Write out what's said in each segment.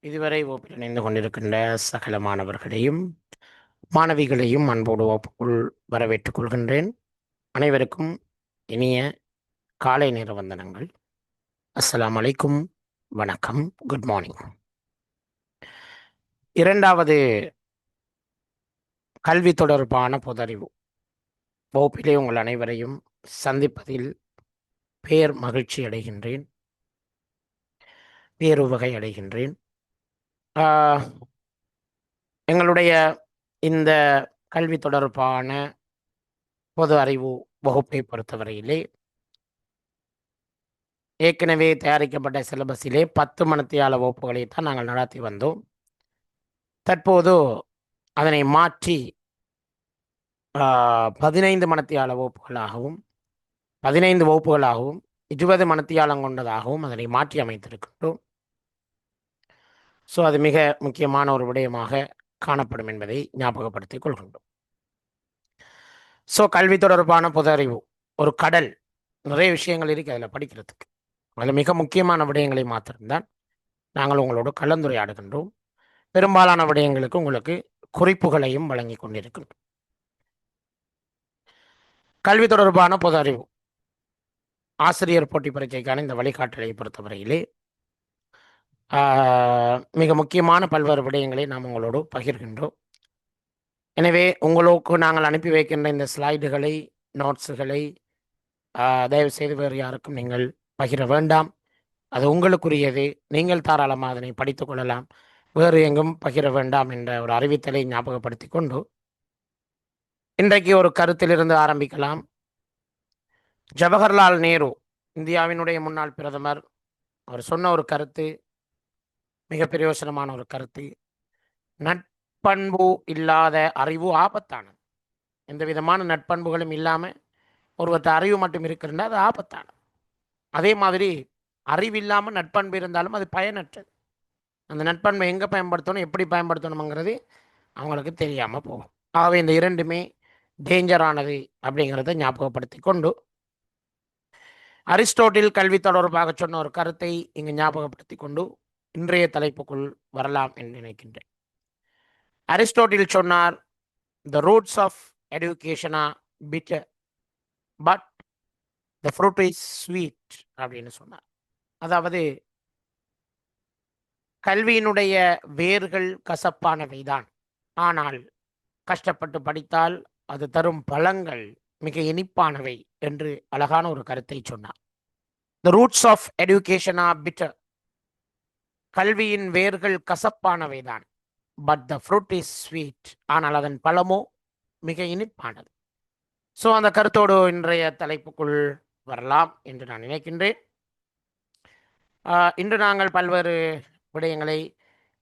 இதுவரை வகுப்பில் இணைந்து கொண்டிருக்கின்ற சகல மாணவர்களையும் மாணவிகளையும் அன்போடு வகுப்புக்குள் வரவேற்றுக் கொள்கின்றேன். அனைவருக்கும் இனிய காலை நேர வந்தனங்கள். அஸ்ஸலாமு அலைக்கும், வணக்கம், குட் மார்னிங். இரண்டாவது கல்வி தொடர்பான பொதறிவு வகுப்பிலே உங்கள் அனைவரையும் சந்திப்பதில் பேர் மகிழ்ச்சி அடைகின்றேன், பேருவகை அடைகின்றேன். எங்களுடைய இந்த கல்வி தொடர்பான பொது அறிவு வகுப்பை பொறுத்தவரையிலே ஏற்கனவே தயாரிக்கப்பட்ட சிலபஸிலே 10 மணித்தியால வகுப்புகளை தான் நாங்கள் நடத்தி வந்தோம். தற்போது அதனை மாற்றி 15 மணித்தியால வகுப்புகளாகவும் 15 வகுப்புகளாகவும் 20 மணித்தியாலம் கொண்டதாகவும் அதனை மாற்றி அமைத்திருக்கின்றோம். ஸோ அது மிக முக்கியமான ஒரு விடயமாக காணப்படும் என்பதை ஞாபகப்படுத்திக் கொள்கின்றோம். ஸோ கல்வி தொடர்பான பொது அறிவு ஒரு கடல், நிறைய விஷயங்கள் இருக்குது அதில் படிக்கிறதுக்கு. அதில் மிக முக்கியமான விடயங்களை மாத்திரம்தான் நாங்கள் உங்களோடு கலந்துரையாடுகின்றோம். பெரும்பாலான விடயங்களுக்கு உங்களுக்கு குறிப்புகளையும் வழங்கி கொண்டிருக்கின்றோம். கல்வி தொடர்பான பொது அறிவு ஆசிரியர் போட்டி பரீட்சைக்கான இந்த வழிகாட்டலை பொறுத்தவரையிலே மிக முக்கியமான பல்வேறு விடயங்களை நாம் உங்களோடு பகிர்கின்றோம். எனவே உங்களுக்கு நாங்கள் அனுப்பி வைக்கின்ற இந்த ஸ்லைடுகளை, நோட்ஸுகளை தயவு செய்து வேறு யாருக்கும் நீங்கள் பகிர வேண்டாம். அது உங்களுக்குரியது. நீங்கள் தாராளமாக அதனை படித்துக் கொள்ளலாம். வேறு எங்கும் பகிர வேண்டாம் என்ற ஒரு அறிவித்தலை ஞாபகப்படுத்தி கொண்டு இன்றைக்கு ஒரு கருத்திலிருந்து ஆரம்பிக்கலாம். ஜவஹர்லால் நேரு, இந்தியாவினுடைய முன்னாள் பிரதமர், அவர் சொன்ன ஒரு கருத்து மிக பிரயோசனமான ஒரு கருத்து. நட்பண்பு இல்லாத அறிவு ஆபத்தானது. எந்த விதமான நட்பண்புகளும் இல்லாமல் ஒருவர்கிட்ட அறிவு மட்டும் இருக்கிறதா அது ஆபத்தானது. அதே மாதிரி அறிவு இல்லாமல் நட்பண்பு இருந்தாலும் அது பயனற்றது. அந்த நட்பண்பை எங்கே பயன்படுத்தணும், எப்படி பயன்படுத்தணுங்கிறது அவங்களுக்கு தெரியாமல் போகும். ஆகவே இந்த இரண்டுமே டேஞ்சரானது அப்படிங்கிறத ஞாபகப்படுத்தி கொண்டு அரிஸ்டோட்டில் கல்வி தொடர்பாக சொன்ன ஒரு கருத்தை இங்கு ஞாபகப்படுத்தி கொண்டு இன்றைய தலைப்புக்குள் வரலாம் என்று நினைக்கின்றேன். அரிஸ்டோட்டில் சொன்னார், the roots of education are bitter but the fruit is sweet அப்படின்னு சொன்னார். அதாவது கல்வியினுடைய வேர்கள் கசப்பானவைதான், ஆனால் கஷ்டப்பட்டு படித்தால் அது தரும் பலங்கள் மிக இனிப்பானவை என்று அழகான ஒரு கருத்தை சொன்னார். The roots of education are bitter, கல்வியின் வேர்கள் கசப்பானவைதான், but the fruit is sweet, ஆனால் அதன் பழமோ மிக இனிப்பானது. ஸோ அந்த கருத்தோடு இன்றைய தலைப்புக்குள் வரலாம் என்று நான் நினைக்கின்றேன். இன்று நாங்கள் பல்வேறு விடயங்களை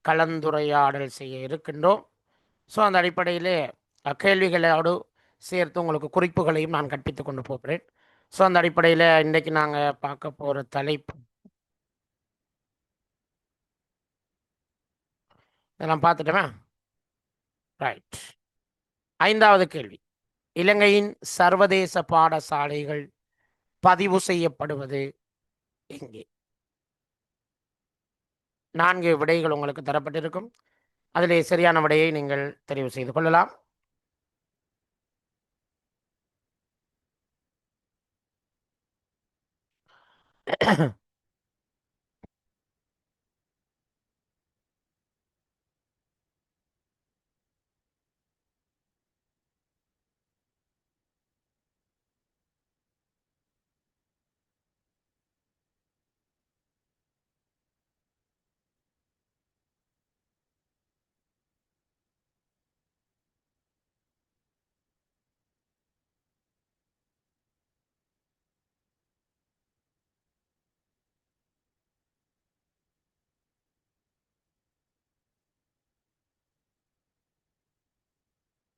கலந்துரையாடல் செய்ய இருக்கின்றோம். ஸோ அந்த அடிப்படையிலே கேள்விகளோடு சேர்த்து உங்களுக்கு குறிப்புகளையும் நான் கற்பித்து கொண்டு போகிறேன். ஸோ அந்த அடிப்படையில் இன்றைக்கு நாங்கள் பார்க்க போகிற தலைப்பு இதெல்லாம் பார்த்துட்டோமா? ரைட். 5வது கேள்வி, இலங்கையின் சர்வதேச பாடசாலைகள் பதிவு செய்யப்படுவது எங்கே? 4 விடைகள் உங்களுக்கு தரப்பட்டிருக்கும். அதிலே சரியான விடையை நீங்கள் தெரிவு செய்து கொள்ளலாம்.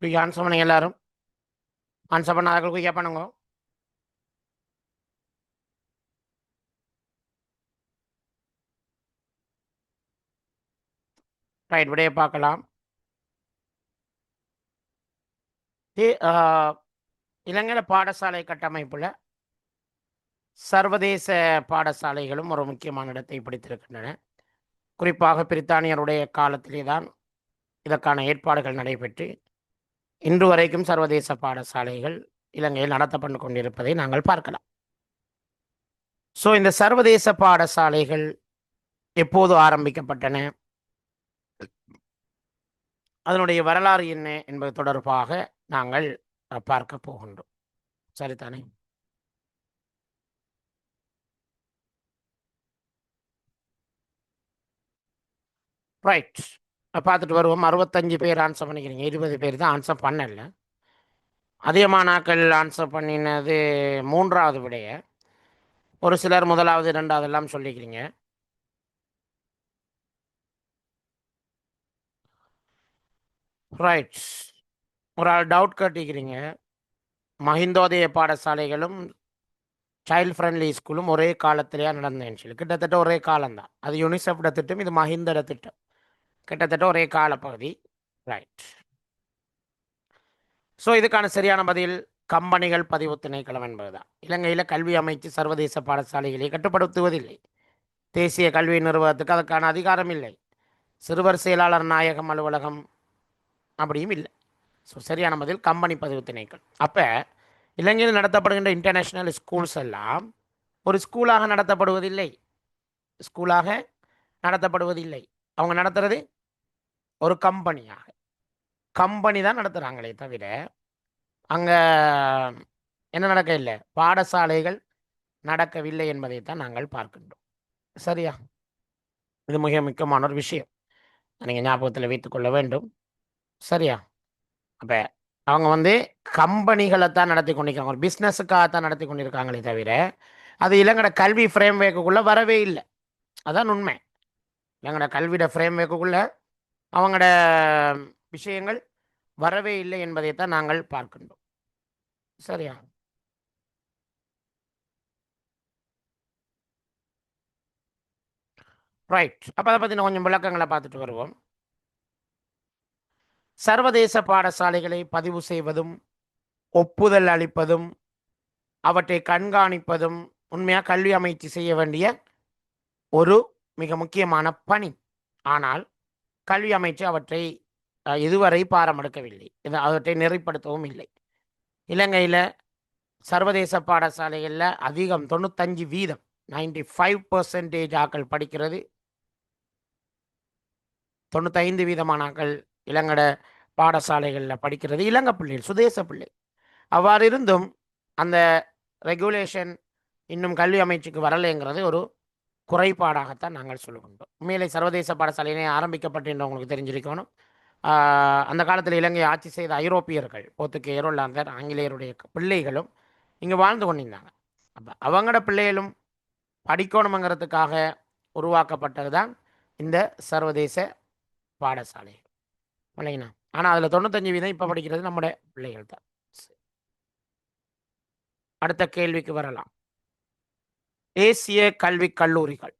ஆன்சர் பண்ணுங்க எல்லாரும். ஆன்சர் பண்ணாதவர்கள் குயிக்காக பண்ணுங்க. ரைட், விடையை பார்க்கலாம். இலங்கையில் பாடசாலை கட்டமைப்பில் சர்வதேச பாடசாலைகளும் ஒரு முக்கியமான இடத்தை பிடித்திருக்கின்றன. குறிப்பாக பிரித்தானியருடைய காலத்திலே தான் இதற்கான ஏற்பாடுகள் நடைபெற்று இன்று வரைக்கும் சர்வதேச பாடசாலைகள் இலங்கையில் நடத்தப்பட்டு கொண்டிருப்பதை நாங்கள் பார்க்கலாம். ஸோ இந்த சர்வதேச பாடசாலைகள் எப்போது ஆரம்பிக்கப்பட்டன, அதனுடைய வரலாறு என்ன என்பது தொடர்பாக நாங்கள் பார்க்க போகின்றோம். சரிதானே? ரைட். பார்த்துட்டு வருவோம். 65 பேர் ஆன்சர் பண்ணிக்கிறீங்க, 20 பேர் தான் ஆன்சர் பண்ணல. அதிகமானாக்கள் ஆன்சர் பண்ணினது மூன்றாவது விடைய. ஒரு சிலர் முதலாவது இரண்டாவது எல்லாம் சொல்லிக்கிறீங்க. ரைட். ஒரு ஆள் டவுட் கேட்டிக்கிறீங்க, மஹிந்தோதய பாடசாலைகளும் சைல்ட் ஃப்ரெண்ட்லி ஸ்கூலும் ஒரே காலத்திலேயே நடந்தேன்னு சொல்லி. கிட்டத்தட்ட ஒரே காலம்தான். அது யுனிசெஃப்ட திட்டம், இது மஹிந்தட திட்டம். கிட்டத்தட்ட ஒரே காலப்பகுதி. ரைட். ஸோ இதுக்கான சரியான பதில் கம்பெனிகள் பதிவு திணைக்களம் என்பதுதான். இலங்கையில் கல்வி அமைச்சு சர்வதேச பாடசாலைகளை கட்டுப்படுத்துவதில்லை. தேசிய கல்வி நிறுவனத்துக்கு அதற்கான அதிகாரம் இல்லை. சிறுவர் செயலாளர் நாயகம் அலுவலகம் அப்படியும் இல்லை. ஸோ சரியான பதில் கம்பெனி பதிவு திணைக்களம். அப்போ இலங்கையில் நடத்தப்படுகின்ற இன்டர்நேஷ்னல் ஸ்கூல்ஸ் எல்லாம் ஒரு ஸ்கூலாக நடத்தப்படுவதில்லை. ஸ்கூலாக நடத்தப்படுவதில்லை. அவங்க நடத்துறது ஒரு கம்பெனியாக. கம்பெனி தான் நடத்துகிறாங்களே தவிர அங்கே என்ன நடக்க இல்லை, பாடசாலைகள் நடக்கவில்லை என்பதைத்தான் நாங்கள் பார்க்கின்றோம். சரியா? இது மிக முக்கியமான ஒரு விஷயம், நீங்கள் ஞாபகத்தில் வைத்துக்கொள்ள வேண்டும். சரியா? அப்போ அவங்க கம்பெனிகளை தான் நடத்தி கொண்டிருக்காங்க, ஒரு பிஸ்னஸுக்காக தான் நடத்தி கொண்டிருக்காங்களே தவிர அது இலங்கட கல்வி ஃப்ரேம்வேக்குள்ளே வரவே இல்லை. அதான் உண்மை. இலங்கட கல்வியோட ஃப்ரேம்வேக்குள்ளே அவங்களோட விஷயங்கள் வரவே இல்லை என்பதைத்தான் நாங்கள் பார்க்கின்றோம். சரியா? ரைட். அப்போ அதை பற்றி கொஞ்சம் விளக்கங்களை பார்த்துட்டு வருவோம். சர்வதேச பாடசாலைகளை பதிவு செய்வதும் ஒப்புதல் அளிப்பதும் அவற்றை கண்காணிப்பதும் உண்மையாக கல்வி அமைச்சு செய்ய வேண்டிய ஒரு மிக முக்கியமான பணி. ஆனால் கல்வி அமைச்சு அவற்றை இதுவரை பாரமெடுக்கவில்லை. அவற்றை நெறிப்படுத்தவும் இல்லை. இலங்கையில் சர்வதேச பாடசாலைகளில் அதிகம் 95% 95% ஆக்கள் படிக்கிறது. 95% ஆக்கள் இலங்கட பாடசாலைகளில் படிக்கிறது இலங்கை பிள்ளைகள், சுதேச பிள்ளை. அவ்வாறு இருந்தும் அந்த ரெகுலேஷன் இன்னும் கல்வி அமைச்சுக்கு வரலைங்கிறது ஒரு குறைபாடாகத்தான் நாங்கள் சொல்லுகின்றோம். உண்மையிலே சர்வதேச பாடசாலையினை ஆரம்பிக்கப்பட்டு உங்களுக்கு தெரிஞ்சிருக்கணும். அந்த காலத்தில் இலங்கை ஆட்சி செய்த ஐரோப்பியர்கள், போர்த்துகேயர், ஒல்லாந்தர், ஆங்கிலேயருடைய பிள்ளைகளும் இங்கே வாழ்ந்து கொண்டிருந்தாங்க. அப்போ அவங்களோட பிள்ளைகளும் படிக்கணுங்கிறதுக்காக உருவாக்கப்பட்டது தான் இந்த சர்வதேச பாடசாலை. இல்லைங்கண்ணா? ஆனால் அதில் 95% இப்போ படிக்கிறது நம்முடைய பிள்ளைகள் தான். அடுத்த கேள்விக்கு வரலாம். தேசிய கல்வி கல்லூரிகள்,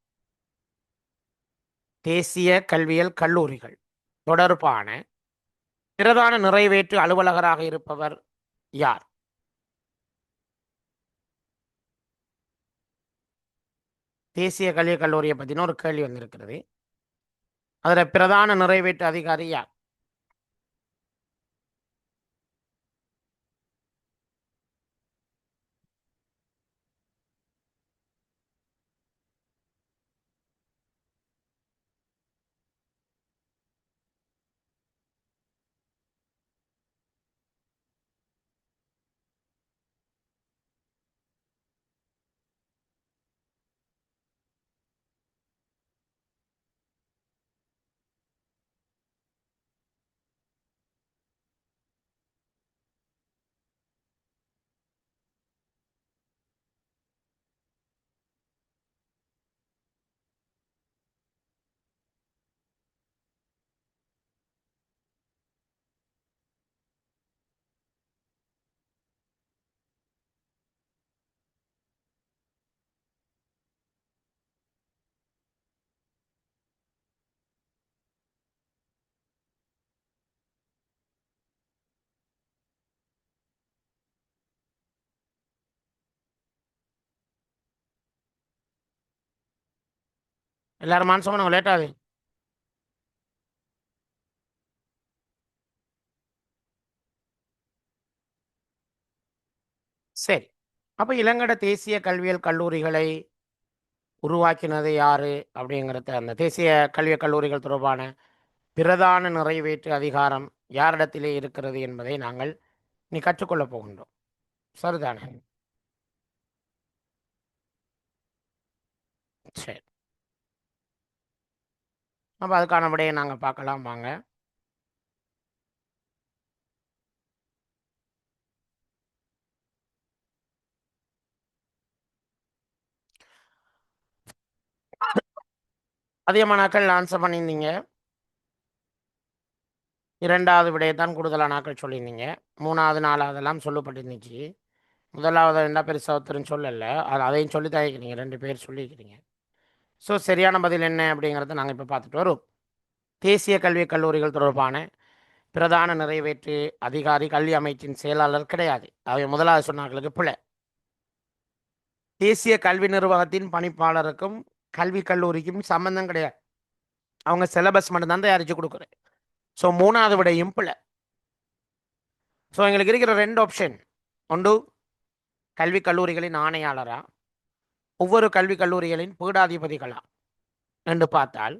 தேசிய கல்வியல் கல்லூரிகள் தொடர்பான பிரதான நிறைவேற்று அலுவலகராக இருப்பவர் யார்? தேசிய கல்வி கல்லூரியை பற்றின ஒரு கேள்வி வந்திருக்கிறது. அதில் பிரதான நிறைவேற்று அதிகாரி யார்? எல்லாரும் மான்சம் லேட்டாது. சரி. அப்போ இளங்கட தேசிய கல்வியியல் கல்லூரிகளை உருவாக்கினது யாரு அப்படிங்கிறத, அந்த தேசிய கல்வியல் கல்லூரிகள் தொடர்பான பிரதான நிறைவேற்று அதிகாரம் யாரிடத்திலே இருக்கிறது என்பதை நாங்கள் நீ கற்றுக்கொள்ளப் போகின்றோம். சரிதானே? சரி. அப்போ அதுக்கான விடையை நாங்கள் பார்க்கலாம் வாங்க. அதிகமானாக்கள் ஆன்சர் பண்ணியிருந்தீங்க. இரண்டாவது விடையை தான் கூடுதலான ஆக்கள் சொல்லியிருந்தீங்க. மூணாவது நாலாவதெல்லாம் சொல்லப்பட்டிருந்துச்சு. முதலாவது என்ன பெருசாக ஒருத்தரும் சொல்லலை, அதையும் சொல்லி தயக்கிறீங்க, 2 பேர் சொல்லியிருக்கிறீங்க. ஸோ சரியான பதில் என்ன அப்படிங்கிறத நாங்கள் இப்போ பார்த்துட்டு வரோம். தேசிய கல்விக் கல்லூரிகள் தொடர்பான பிரதான நிறைவேற்று அதிகாரி கல்வி அமைச்சின் செயலாளர் கிடையாது. அவை முதலாவது சொன்னார்களுக்கு பிழை. தேசிய கல்வி நிர்வாகத்தின் பணிப்பாளருக்கும் கல்வி கல்லூரிக்கும் சம்பந்தம் கிடையாது. அவங்க சிலபஸ் மட்டும்தான் தயாரித்து கொடுக்குறேன். ஸோ மூணாவது விடையும் பிழை. ஸோ எங்களுக்கு இருக்கிற 2 ஆப்ஷன். ஒன்று கல்வி கல்லூரிகளின் ஆணையாளரா, ஒவ்வொரு கல்வி கல்லூரிகளின் பீடாதிபதிகளா என்று பார்த்தால்,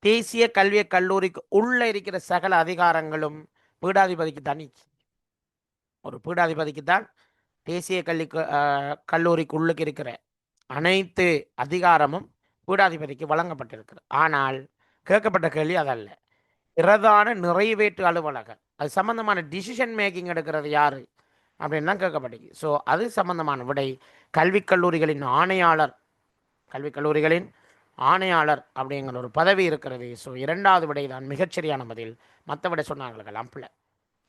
தேசிய கல்விய கல்லூரிக்கு உள்ள இருக்கிற சகல அதிகாரங்களும் பீடாதிபதிக்கு தான். ஒரு பீடாதிபதிக்கு தான் தேசிய கல்லூரிக்கு உள்ளுக்கு இருக்கிற அனைத்து அதிகாரமும் பீடாதிபதிக்கு வழங்கப்பட்டிருக்கிறது. ஆனால் கேட்கப்பட்ட கேள்வி அதல்ல. பிரதான நிறைவேற்று அலுவலகர், அது சம்பந்தமான டிசிஷன் மேக்கிங் எடுக்கிறது யாரு அப்படின்னு தான் கேட்கப்பட்டது. ஸோ அது சம்பந்தமான விடை கல்விக் கல்லூரிகளின் ஆணையாளர். கல்விக் கல்லூரிகளின் ஆணையாளர் அப்படிங்கிற ஒரு பதவி இருக்கிறது. ஸோ இரண்டாவது விடை தான் மிகச்சரியான பதில். மற்ற விடை சொன்னாங்களுக்கெல்லாம் பிள்ளை.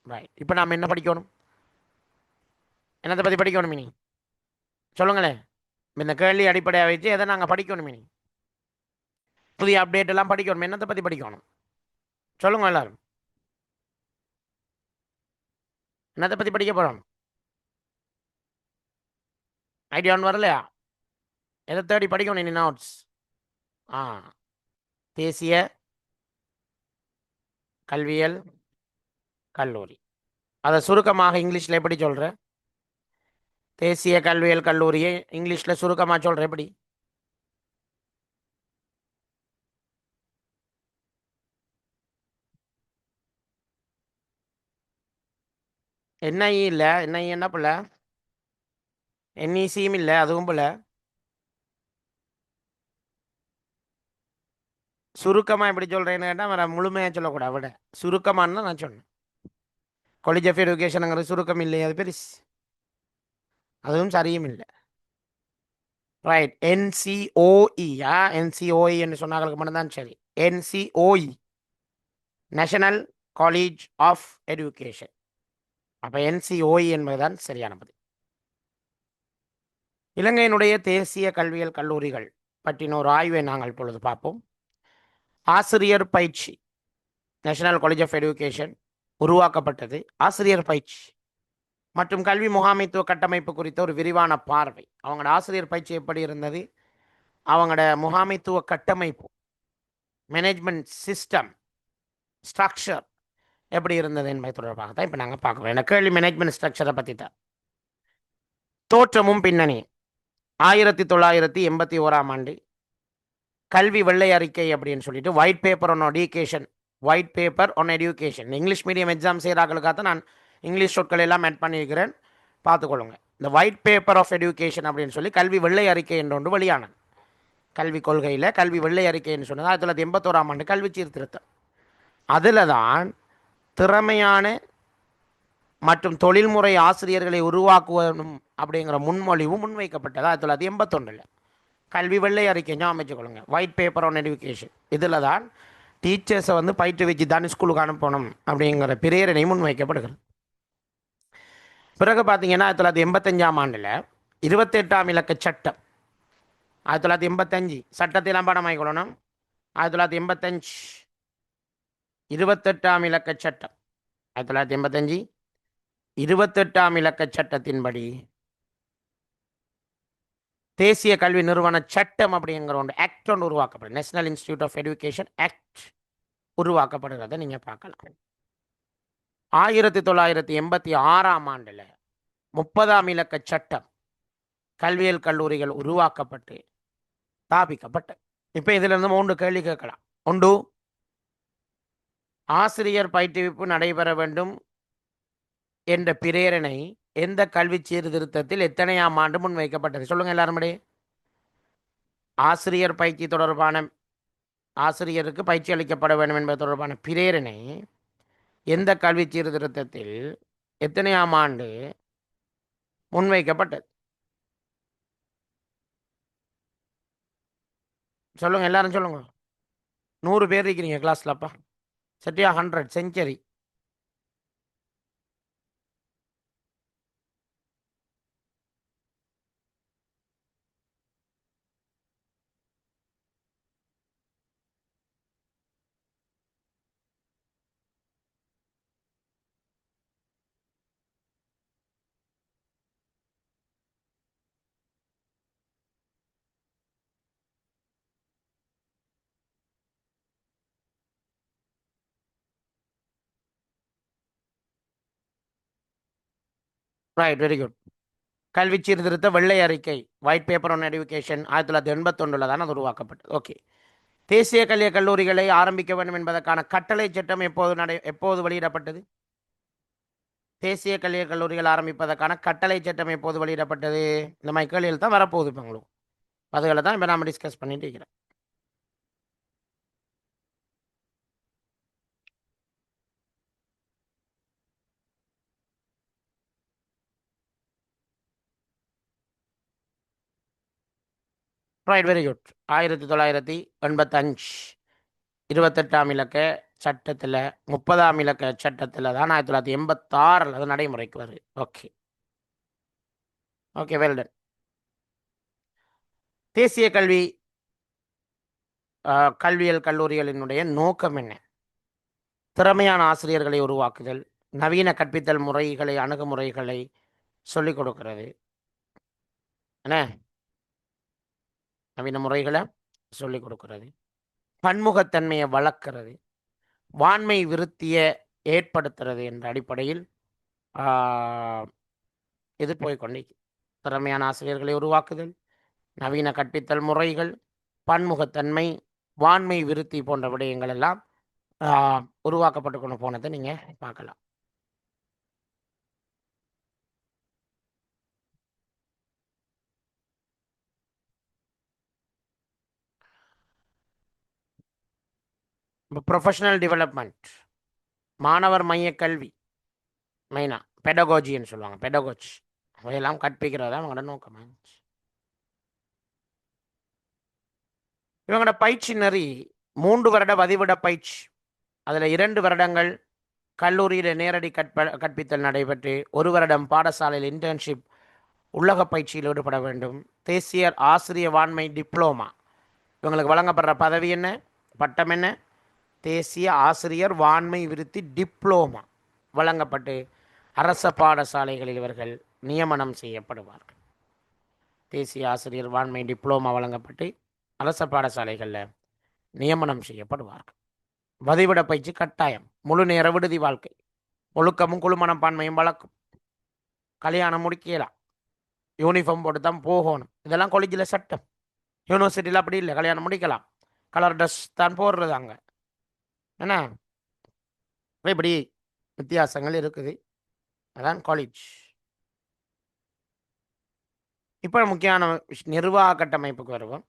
ரைட். இப்போ நாம் என்ன படிக்கணும்? என்னத்தை பற்றி படிக்கணும் இனி சொல்லுங்களேன். இந்த கேள்வி அடிப்படையாக வச்சு எதை நாங்கள் படிக்கணும் இனி? புதிய அப்டேட் எல்லாம் படிக்கணும். என்னத்தை பற்றி படிக்கணும் சொல்லுங்க எல்லாரும். என்னத்தை பற்றி படிக்க போகிறோம்? ஐடியா ஒன்று வரலையா? எதை தேடி படிக்கணும் இனி நோட்ஸ்? ஆ தேசிய கல்வியல் கல்லூரி. அதை சுருக்கமாக இங்கிலீஷில் எப்படி சொல்கிற? தேசிய கல்வியல் கல்லூரியை இங்கிலீஷில் சுருக்கமாக சொல்கிற எப்படி? என்ஐஇ இல்லை. என்ஐஇ என்ன பிள்ளை? என்இசியும் இல்லை, அதுவும் பிள்ளை. சுருக்கமாக எப்படி சொல்கிறேன்னு கேட்டால் வேறு முழுமையாக சொல்லக்கூடாது. விட சுருக்கமானு நான் சொன்னேன். காலேஜ் ஆஃப் எஜுகேஷனுங்கிறது சுருக்கம் இல்லையா? அது பெருசு, அதுவும் சரியும் இல்லை. ரைட். என்சிஓஇயா? என்சிஓஇ என்று சொன்னாங்களுக்கு மட்டும்தான் சரி. என்சிஓஇ, நேஷனல் காலேஜ் ஆஃப் எஜுகேஷன். அப்போ என்சிஓஇ என்பதுதான் சரியான பதில். இலங்கையினுடைய தேசிய கல்வியல் கல்லூரிகள் பற்றின ஒரு ஆய்வை நாங்கள் இப்பொழுது பார்ப்போம். ஆசிரியர் பயிற்சி, நேஷனல் காலேஜ் ஆஃப் எஜுகேஷன் உருவாக்கப்பட்டது ஆசிரியர் பயிற்சி மற்றும் கல்வி முகாமைத்துவ கட்டமைப்பு குறித்த ஒரு விரிவான பார்வை. அவங்களோட ஆசிரியர் பயிற்சி எப்படி இருந்தது, அவங்களோட முகாமைத்துவ கட்டமைப்பு, மேனேஜ்மெண்ட் சிஸ்டம், ஸ்ட்ரக்சர் எப்படி இருந்தது என்பது தொடர்பாக தான் இப்போ நாங்கள் பார்க்குறோம். எனக்கு கேள்வி மேனேஜ்மெண்ட் ஸ்ட்ரக்சரை பற்றி தான். தோற்றமும் பின்னணி. 1981ஆம் ஆண்டு கல்வி வெள்ளை அறிக்கை அப்படின்னு சொல்லிட்டு white paper on education, white paper on education, English medium exam செய்கிறார்களுக்காக தான் நான் இங்கிலீஷ் சொற்கள் எல்லாம் ஆட் பண்ணியிருக்கிறேன், பார்த்துக்கொள்ளுங்க. இந்த ஒயிட் பேப்பர் ஆஃப் எஜுகேஷன் அப்படின்னு சொல்லி கல்வி வெள்ளை அறிக்கை என்று ஒன்று வெளியானது. கல்வி கொள்கையில் கல்வி வெள்ளை அறிக்கைன்னு சொன்னது 1981ஆம் ஆண்டு கல்வி சீர்திருத்தம். அதில் தான் திறமையான மற்றும் தொழில்முறை ஆசிரியர்களை உருவாக்குவதும் அப்படிங்கிற முன்மொழிவு முன்வைக்கப்பட்டது 1981. கல்வி வெள்ளை அறிக்கை அமைச்சுக்கொள்ளுங்க, ஒயிட் பேப்பர் ஆன் எஜுகேஷன். இதில் தான் டீச்சர்ஸை பயிற்று வச்சு தான் ஸ்கூலுக்கு அனுப்பணும் அப்படிங்கிற பிரேரணை முன்வைக்கப்படுகிறது. பிறகு பார்த்தீங்கன்னா 1985ஆம் ஆண்டில் 28ஆம் இலக்க சட்டம், 1985 சட்டத்திலாம் படம் ஆகிக்கொள்ளணும். 1985 28ஆம் இலக்க சட்டம், 1985 28ஆம் இலக்க சட்டத்தின்படி தேசிய கல்வி நிறுவன சட்டம் அப்படிங்கிற ஒன்று ஆக்ட் ஒன்று உருவாக்கப்படுது. National institute of education act உருவாக்கப்படுகிறத நீங்கள் பார்க்கலாம். 1986ஆம் ஆண்டில் 30ஆம் இலக்க சட்டம் கல்வியல் கல்லூரிகள் உருவாக்கப்பட்டு ஸ்தாபிக்கப்பட்டது. இப்போ இதிலிருந்து 3 கேள்வி கேட்கலாம். ஒன்று, ஆசிரியர் பயிற்றுவிப்பு நடைபெற வேண்டும் என்ற பிரேரணை எந்த கல்வி சீர்திருத்தத்தில் எத்தனையாம் ஆண்டு முன்வைக்கப்பட்டது? சொல்லுங்க எல்லாருமே. ஆசிரியர் பயிற்சி தொடர்பான ஆசிரியருக்கு பயிற்சி அளிக்கப்பட வேண்டும் என்பது தொடர்பான பிரேரணை எந்த கல்வி சீர்திருத்தத்தில் எத்தனையாம் ஆண்டு முன்வைக்கப்பட்டது? சொல்லுங்க எல்லாரும் சொல்லுங்க. 100 பேர் இருக்கிறீங்க கிளாஸ்லப்பா. சட்டியா 100 செஞ்சுரி. Right, very good. கல்வி சீர்திருத்த வெள்ளை அறிக்கை, ஒயிட் பேப்பர் ஆன் எடுகேஷன் 1981 தான் அது உருவாக்கப்பட்டது. ஓகே. தேசிய கல்விய கல்லூரிகளை ஆரம்பிக்க வேண்டும் என்பதற்கான கட்டளை சட்டம் எப்போது வெளியிடப்பட்டது? தேசிய கல்விய கல்லூரிகள் ஆரம்பிப்பதற்கான கட்டளை சட்டம் எப்போது வெளியிடப்பட்டது? இந்த மாதிரி கேள்விகள் தான் வரப்போகுது இப்போ உங்களுக்கு. அதுகளை தான் இப்போ நாம டிஸ்கஸ் பண்ணிட்டு இருக்கிறோம். Right, very good. 1985 28ஆம் இலக்க சட்டத்தில் 30ஆம் இலக்க சட்டத்தில் தான் 1986 அது நடைமுறைக்கு வருது. Okay okay, well done. தேசிய கல்வியல் கல்லூரிகளினுடைய நோக்கம் என்ன? திறமையான ஆசிரியர்களை உருவாக்குதல், நவீன கற்பித்தல் முறைகளை அணுகுமுறைகளை சொல்லிக் கொடுக்கிறது. என்ன நவீன முறைகளை சொல்லிக் கொடுக்கிறது, பன்முகத்தன்மையை வளர்க்கிறது, வாண்மை விருத்தியை ஏற்படுத்துறது என்ற அடிப்படையில் இது போய்கொண்டே. திறமையான ஆசிரியர்களை உருவாக்குதல், நவீன கற்பித்தல் முறைகள், பன்முகத்தன்மை, வாண்மை விருத்தி போன்ற விடயங்கள் எல்லாம் உருவாக்கப்பட்டு கொண்டு போனதை நீங்கள் பார்க்கலாம். இப்போ ப்ரொஃபஷனல் டெவலப்மெண்ட், மாணவர் மைய கல்வி, மெயினாக பெடகோஜின்னு சொல்லுவாங்க, பெடகோஜ் அதையெல்லாம் கற்பிக்கிறதா அவங்களோட நோக்கம். இவங்களோட பயிற்சி நெறி 3 வருட வதிவிட பயிற்சி, அதில் 2 வருடங்கள் கல்லூரியில் நேரடி கற்பித்தல் நடைபெற்று 1 வருடம் பாடசாலையில் இன்டர்ன்ஷிப் உள்ளக பயிற்சியில் ஈடுபட வேண்டும். தேசிய ஆசிரிய வாண்மை டிப்ளோமா, இவங்களுக்கு வழங்கப்படுற பதவி என்ன, பட்டம் என்ன? தேசிய ஆசிரியர் வாண்மை விருத்தி டிப்ளோமா வழங்கப்பட்டு அரச பாடசாலைகளில் இவர்கள் நியமனம் செய்யப்படுவார்கள். தேசிய ஆசிரியர் வாண்மை டிப்ளோமா வழங்கப்பட்டு அரச பாடசாலைகளில் நியமனம் செய்யப்படுவார்கள். வதிவிட பயிற்சி கட்டாயம், முழு நேர விடுதி வாழ்க்கை, ஒழுக்கமும் குழுமனப்பான்மையும் வளர்க்கும், கல்யாணம் முடிக்கலாம், யூனிஃபார்ம் போட்டு தான் போகணும். இதெல்லாம் காலேஜில் சட்டம். யூனிவர்சிட்டியில் அப்படி இல்லை, கல்யாணம் முடிக்கலாம், கலர் ட்ரெஸ் தான் போடுறது அங்கே. என்ன இப்படி வித்தியாசங்கள் இருக்குது. அதான் காலேஜ். இப்போ முக்கியமான நிர்வாக கட்டமைப்புக்கு வருவோம்.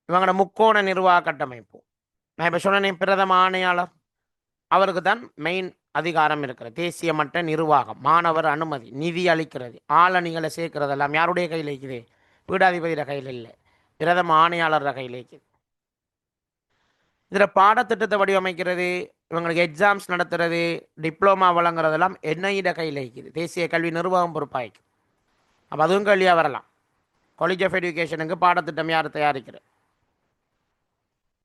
இவங்களோட முக்கோண நிர்வாக கட்டமைப்பு, நான் இப்போ சொன்னேன், பிரதம ஆணையாளர், அவருக்கு தான் மெயின் அதிகாரம் இருக்கிறது. தேசிய மட்ட நிர்வாகம், மாணவர் அனுமதி, நிதி அளிக்கிறது, ஆளணிகளை சேர்க்கிறது எல்லாம் யாருடைய கையில் இருக்குது? பீடாதிபதியோட கையில் இல்லை, பிரதம ஆணையாளர் கையில் இருக்குது. இதில் பாடத்திட்டத்தை வடிவமைக்கிறது, இவங்களுக்கு எக்ஸாம்ஸ் நடத்துறது, டிப்ளமா வழங்குறதெல்லாம் என்ஐட கையில் இருக்குது. தேசிய கல்வி நிர்வாகம் பொறுப்பாய்க்கும். அப்போ அதுவும் கேள்வியாக வரலாம். காலேஜ் ஆஃப் எஜுகேஷனுக்கு பாடத்திட்டம் யார் தயாரிக்கிறது?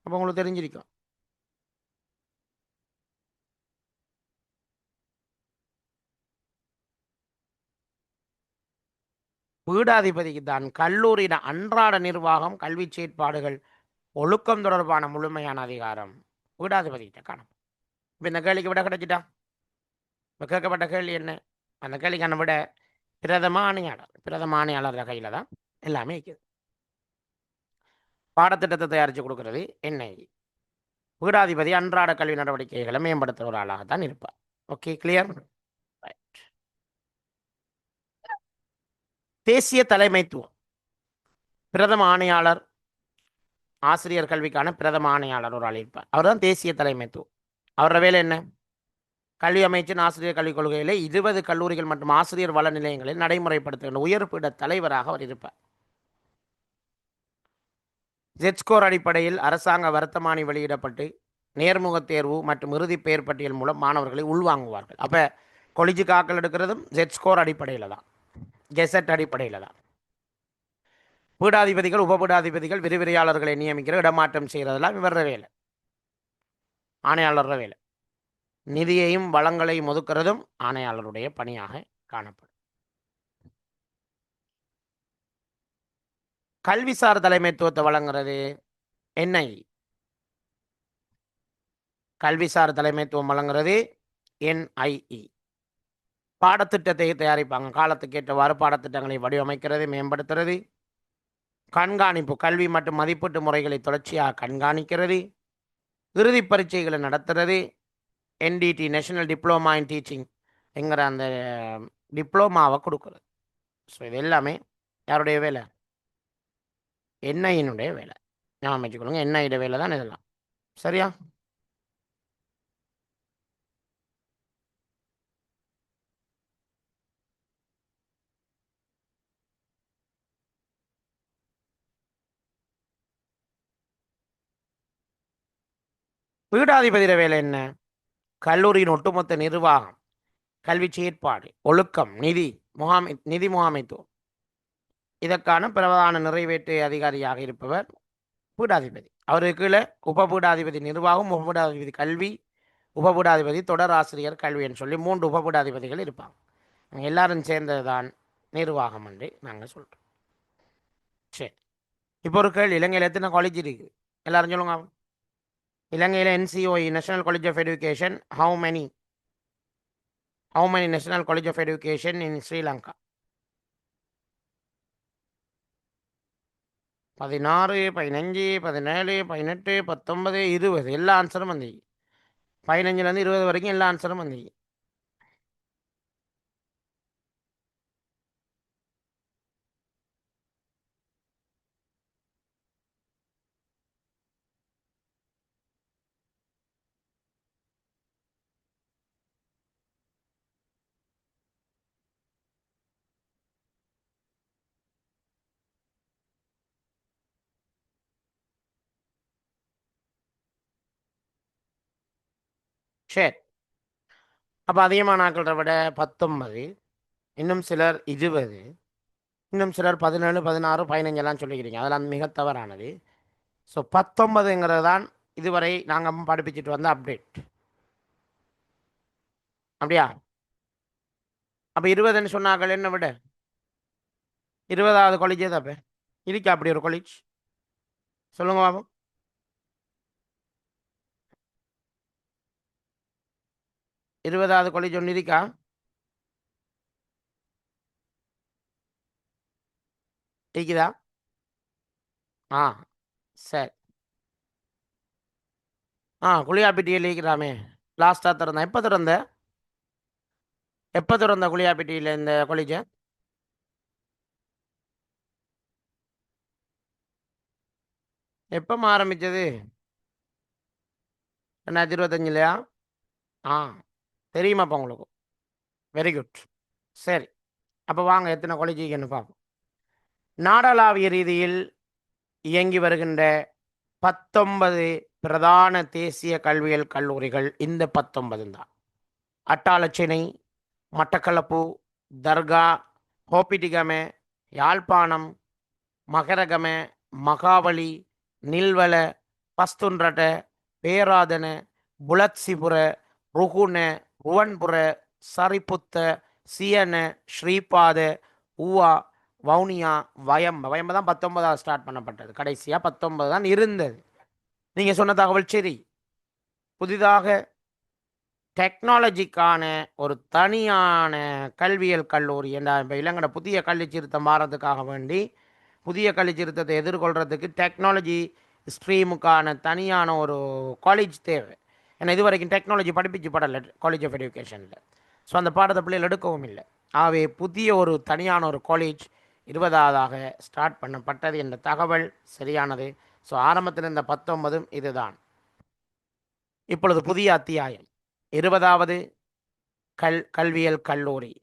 அப்போ உங்களுக்கு தெரிஞ்சிருக்கும். பீடாதிபதிக்கு தான் கல்லூரியின் அன்றாட நிர்வாகம், கல்வி செயற்பாடுகள், ஒழுக்கம் தொடர்பான முழுமையான அதிகாரம் பீடாதிபதிகிட்ட காணும். இப்போ இந்த கேள்விக்கு விட கிடைச்சிட்டா? இப்போ கேட்கப்பட்ட கேள்வி என்ன? அந்த கேள்விக்கான விட பிரதம ஆணையாளர். பிரதம ஆணையாளர் கையில் தான் எல்லாமே இருக்குது. பாடத்திட்டத்தை தயாரித்து கொடுக்கறது என்ஐஏ. பீடாதிபதி அன்றாட கல்வி நடவடிக்கைகளை மேம்படுத்துகிற ஒரு ஆளாகத்தான் இருப்பார். Okay, clear. தேசிய தலைமைத்துவம். பிரதம ஆணையாளர், ஆசிரியர் கல்விக்கான பிரதம ஆணையாளர் ஒரு ஆள் இருப்பார். அவர் தான் தேசிய தலைமைத்துவம். அவரோட வேலை என்ன? கல்வி அமைச்சின் ஆசிரியர் கல்விக் கொள்கையிலே 20 கல்லூரிகள் மற்றும் ஆசிரியர் வள நிலையங்களில் நடைமுறைப்படுத்துகின்ற உயர்பீட தலைவராக அவர் இருப்பார். ஜெட்ஸ்கோர் அடிப்படையில் அரசாங்க வர்த்தமானி வெளியிடப்பட்டு நேர்முக தேர்வு மற்றும் இறுதி பெயர் பட்டியல் மூலம் மாணவர்களை உள்வாங்குவார்கள். அப்போ கொலிஜி காக்கல் எடுக்கிறதும் ஜெட்ஸ்கோர் அடிப்படையில் தான், கெசட் அடிப்படையில் தான். பீடாதிபதிகள், உபபீடாதிபதிகள், விரிவுரையாளர்களை நியமிக்கிற, இடமாற்றம் செய்கிறதெல்லாம் இவர வேலை, ஆணையாளர் வேலை. நிதியையும் வளங்களையும் ஒதுக்கிறதும் ஆணையாளருடைய பணியாக காணப்படும். கல்விசார் தலைமைத்துவத்தை வழங்குறது என்ஐஇ. கல்விசார் தலைமைத்துவம் வழங்குறது என்ஐஇ. பாடத்திட்டத்தை தயாரிப்பாங்க, காலத்துக்கு ஏற்றவாறு பாடத்திட்டங்களை வடிவமைக்கிறது, மேம்படுத்துறது. கண்காணிப்பு, கல்வி மற்றும் மதிப்பீட்டு முறைகளை தொடர்ச்சியாக கண்காணிக்கிறது. இறுதி பரீட்சைகளை நடத்துறது. Entity, national diploma in teaching என்கிற அந்த டிப்ளமாவை கொடுக்குறது. ஸோ இது எல்லாமே யாருடைய வேலை? என்ஐயினுடைய வேலை. ஞாபகம் வச்சுக்கொள்ளுங்க, என்ஐடைய வேலை தான் இதெல்லாம். சரியா? பீடாதிபதியோட வேலை என்ன? கல்லூரியின் ஒட்டுமொத்த நிர்வாகம், கல்வி செயற்பாடு, ஒழுக்கம், நிதி முகாமைத்துவம், இதற்கான பிரதான நிறைவேற்று அதிகாரியாக இருப்பவர் பீடாதிபதி. அவருக்கு கீழே உபபீடாதிபதி நிர்வாகம், உபபீடாதிபதி கல்வி, உபபீடாதிபதி தொடர் ஆசிரியர் கல்வின்னு சொல்லி 3 உபபீடாதிபதிகள் இருப்பாங்க. எல்லாரும் சேர்ந்தது தான் நிர்வாகம் என்று நாங்கள் சொல்கிறோம். சரி, இப்போ ஒரு கேள்வி, இலங்கையில் எத்தனை காலேஜ் இருக்குது? எல்லாரும் சொல்லுங்க. இலங்கையில் NCOE, national college of education, how many national college of education in Sri Lanka? 16, 15, 17, 18, 19, 20 எல்லா ஆன்சரும் வந்து 15லேருந்து 20 வரைக்கும் எல்லா ஆன்சரும் வந்து. சரி, அப்போ அதிகமான ஆட்களை விட 19, இன்னும் சிலர் 20, இன்னும் சிலர் 17, 16, 15 எல்லாம் சொல்லிக்கிறீங்க. அதெல்லாம் மிக தவறானது. ஸோ 19ங்கிறது தான் இதுவரை நாங்கள் படிப்பிச்சுட்டு வந்த அப்டேட். அப்படியா? அப்போ 20ன்னு சொன்னார்கள், என்ன விட 20வது காலேஜே தப்ப இருக்கா? அப்படி ஒரு காலேஜ் சொல்லுங்க பாபு. 20வது காலேஜ் ஒன்று இருக்கா? இருக்குதா? ஆ, சரி. குளியாப்பிட்டியில் இருக்கிறாமே, லாஸ்ட்டாக திறந்தேன். எப்போ திறந்த குளியாப்பிட்டியில் இந்த காலேஜை? எப்போ ஆரம்பித்தது? 2025இல்லையா? ஆ, தெரியுமாப்பா உங்களுக்கு? Very good. சரி, அப்போ வாங்க எத்தனை காலேஜ் இருக்குன்னு பார்ப்போம். நாடளாவிய ரீதியில் இயங்கி வருகின்ற 19 பிரதான தேசிய கல்வியல் கல்லூரிகள் இந்த 19 தான். அட்டாளச்சினை, மட்டக்களப்பு, தர்கா, ஹோப்பிட்டிகம, யாழ்ப்பாணம், மகரகம, மகாவலி, நில்வல, பஸ்துன்றட, பேராதன, புலத்சிபுர, ருகுண, ருவன்புர, சரிப்புத்த, சியன, ஸ்ரீபாத, ஊவா, வவுனியா, வயம்ப தான் 19வது ஸ்டார்ட் பண்ணப்பட்டது. கடைசியாக 19 தான் இருந்தது. நீங்கள் சொன்ன தகவல் சரி. புதிதாக டெக்னாலஜிக்கான ஒரு தனியான கல்வியல் கல்லூரி என்ற இப்போ இளங்கட புதிய கல்வி சீர்திருத்தம் மாறதுக்காக வேண்டி புதிய கல்வி சீர்திருத்தத்தை எதிர்கொள்கிறதுக்கு டெக்னாலஜி ஸ்ட்ரீமுக்கான தனியான ஒரு காலேஜ் தேவை. ஏன்னா இது வரைக்கும் டெக்னாலஜி படிப்பிச்சு படலை காலேஜ் ஆஃப் எஜுகேஷனில். ஸோ அந்த பாடத்தை பிள்ளைகள் எடுக்கவும் இல்லை. ஆகவே புதிய ஒரு தனியான ஒரு காலேஜ் 20ஆவதாக ஸ்டார்ட் பண்ணப்பட்டது என்ற தகவல் சரியானது. ஸோ ஆரம்பத்தில் இருந்த 19 இதுதான். இப்பொழுது புதிய அத்தியாயம் 20வது கல்வியல் கல்லூரி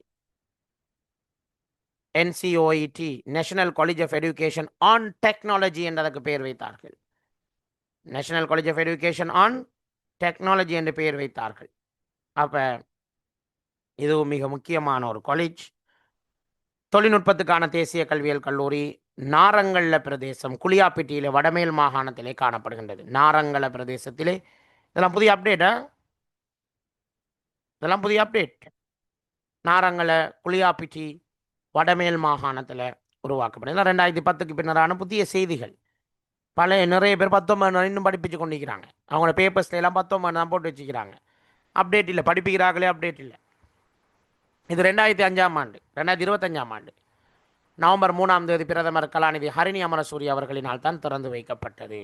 NCOET national college of education on technology என்றதற்கு பெயர் வைத்தார்கள். National college of education on technology என்று பெயர் வைத்தார்கள். அப்போ இதுவும் மிக முக்கியமான ஒரு காலேஜ். தொழில்நுட்பத்துக்கான தேசிய கல்வியல் கல்லூரி நாரங்கல்ல பிரதேசம் குளியாப்பிட்டியிலே வடமேல் மாகாணத்திலே காணப்படுகின்றது. நாரங்கல பிரதேசத்திலே. இதெல்லாம் புதிய அப்டேட்டா? இதெல்லாம் புதிய அப்டேட். நாரங்கல குளியாப்பிட்டி வடமேல் மாகாணத்தில் உருவாக்கப்படும். 2010க்கு பின்னரான புதிய செய்திகள். நிறைய பேர் 19 இன்னும் படிப்பிச்சு கொண்டிருக்கிறாங்க. அவங்களோட பேப்பர்ஸ்ல எல்லாம் 19 தான் போட்டு வச்சுக்கிறாங்க. அப்டேட் இல்லை, படிப்பிக்கிறாங்களே அப்டேட் இல்லை. இது 2005ஆம் ஆண்டு 2025ஆம் ஆண்டு நவம்பர் 3ஆம் தேதி பிரதமர் கலாநிதி ஹரிணி அமரசூரி அவர்களினால் தான் திறந்து வைக்கப்பட்டது.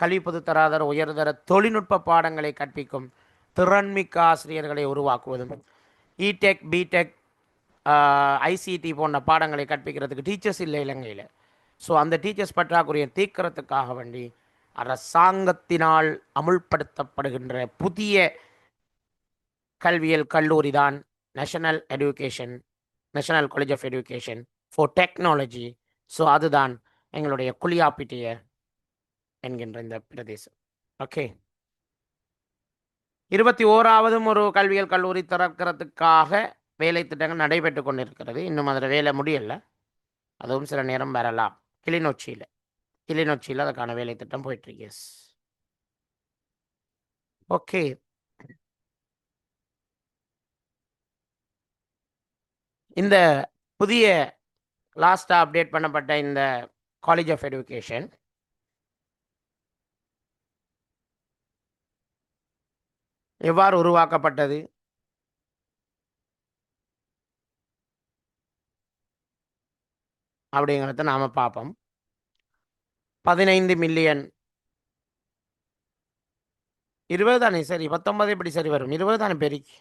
கல்வி பொதுத்தராதர உயர்தர தொழில்நுட்ப பாடங்களை கற்பிக்கும் திறன்மிக்க ஆசிரியர்களை உருவாக்குவதும் இடெக் பிடெக் ஐசிடி போன்ற பாடங்களை கற்பிக்கிறதுக்கு டீச்சர்ஸ் இல்லை இலங்கையில். ஸோ அந்த டீச்சர்ஸ் பற்றாக்குறையை தீர்க்கிறதுக்காக வேண்டி அரசாங்கத்தினால் அமுல்படுத்தப்படுகின்ற புதிய கல்வியல் கல்லூரி தான் national college of education for technology. So அதுதான் எங்களுடைய குளியாப்பிட்டிய என்கின்ற இந்த பிரதேசம். ஓகே, 21வது ஒரு கல்வியல் கல்லூரி திறக்கிறதுக்காக வேலை திட்டங்கள் நடைபெற்று கொண்டிருக்கிறது. இன்னும் அதில் வேலை முடியலை. அதுவும் சில நேரம் வரலாம். கிளிநொச்சியில் அதுக்கான வேலை திட்டம் போயிட்டுருக்கு. Yes, okay. இந்த புதிய லாஸ்ட்டாக அப்டேட் பண்ணப்பட்ட இந்த காலேஜ் ஆஃப் எஜுகேஷன் எவ்வாறு உருவாக்கப்பட்டது, அப்படிங்கிறத நாம் பார்ப்போம். 15 மில்லியன் 20 தானே சரி, 19 எப்படி சரி வரும்? 20 தானே பெருக்கி.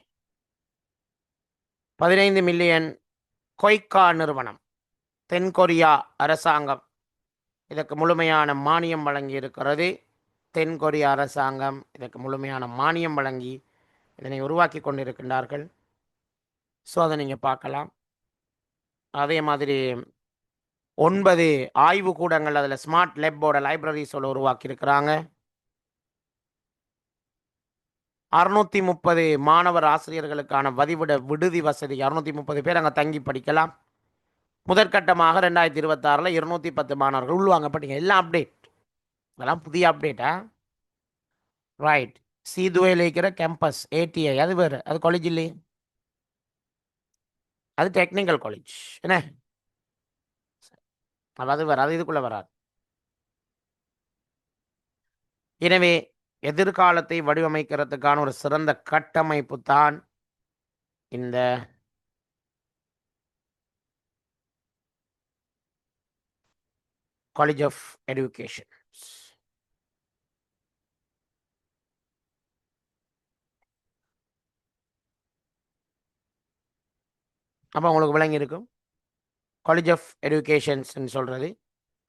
15 மில்லியன் கொய்கா நிறுவனம், தென்கொரியா அரசாங்கம் இதற்கு முழுமையான மானியம் வழங்கி இருக்கிறது. தென்கொரியா அரசாங்கம் இதற்கு முழுமையான மானியம் வழங்கி இதனை உருவாக்கி கொண்டிருக்கின்றார்கள். ஸோ அதை நீங்கள் பார்க்கலாம். அதே மாதிரி 9 ஆய்வு கூடங்கள் அதில் ஸ்மார்ட் லேப்போட லைப்ரரிஸோட உருவாக்கியிருக்கிறாங்க. 630 மாணவர் ஆசிரியர்களுக்கான விடுதி வசதி. 630 பேர் அங்கே தங்கி படிக்கலாம். முதற்கட்டமாக 2026 210 மாணவர்கள் உள்வாங்கப்பட்டீங்க. எல்லாம் அப்டேட், இதெல்லாம் புதிய அப்டேட்டா? ரைட். சீதுவையில் இருக்கிற கேம்பஸ் ATI அது வேறு, அது காலேஜ் இல்லையே, அது டெக்னிக்கல் காலேஜ். என்ன அது வேறு, அது இதுக்குள்ளே வராது. எனவே எதிர்காலத்தை வடிவமைக்கிறதுக்கான ஒரு சிறந்த கட்டமைப்பு தான் இந்த காலேஜ் ஆஃப் எஜுகேஷன். அப்போ உங்களுக்கு விளங்கி இருக்கும் காலேஜ் ஆஃப் எஜுகேஷன்ஸ்ன்னு சொல்கிறது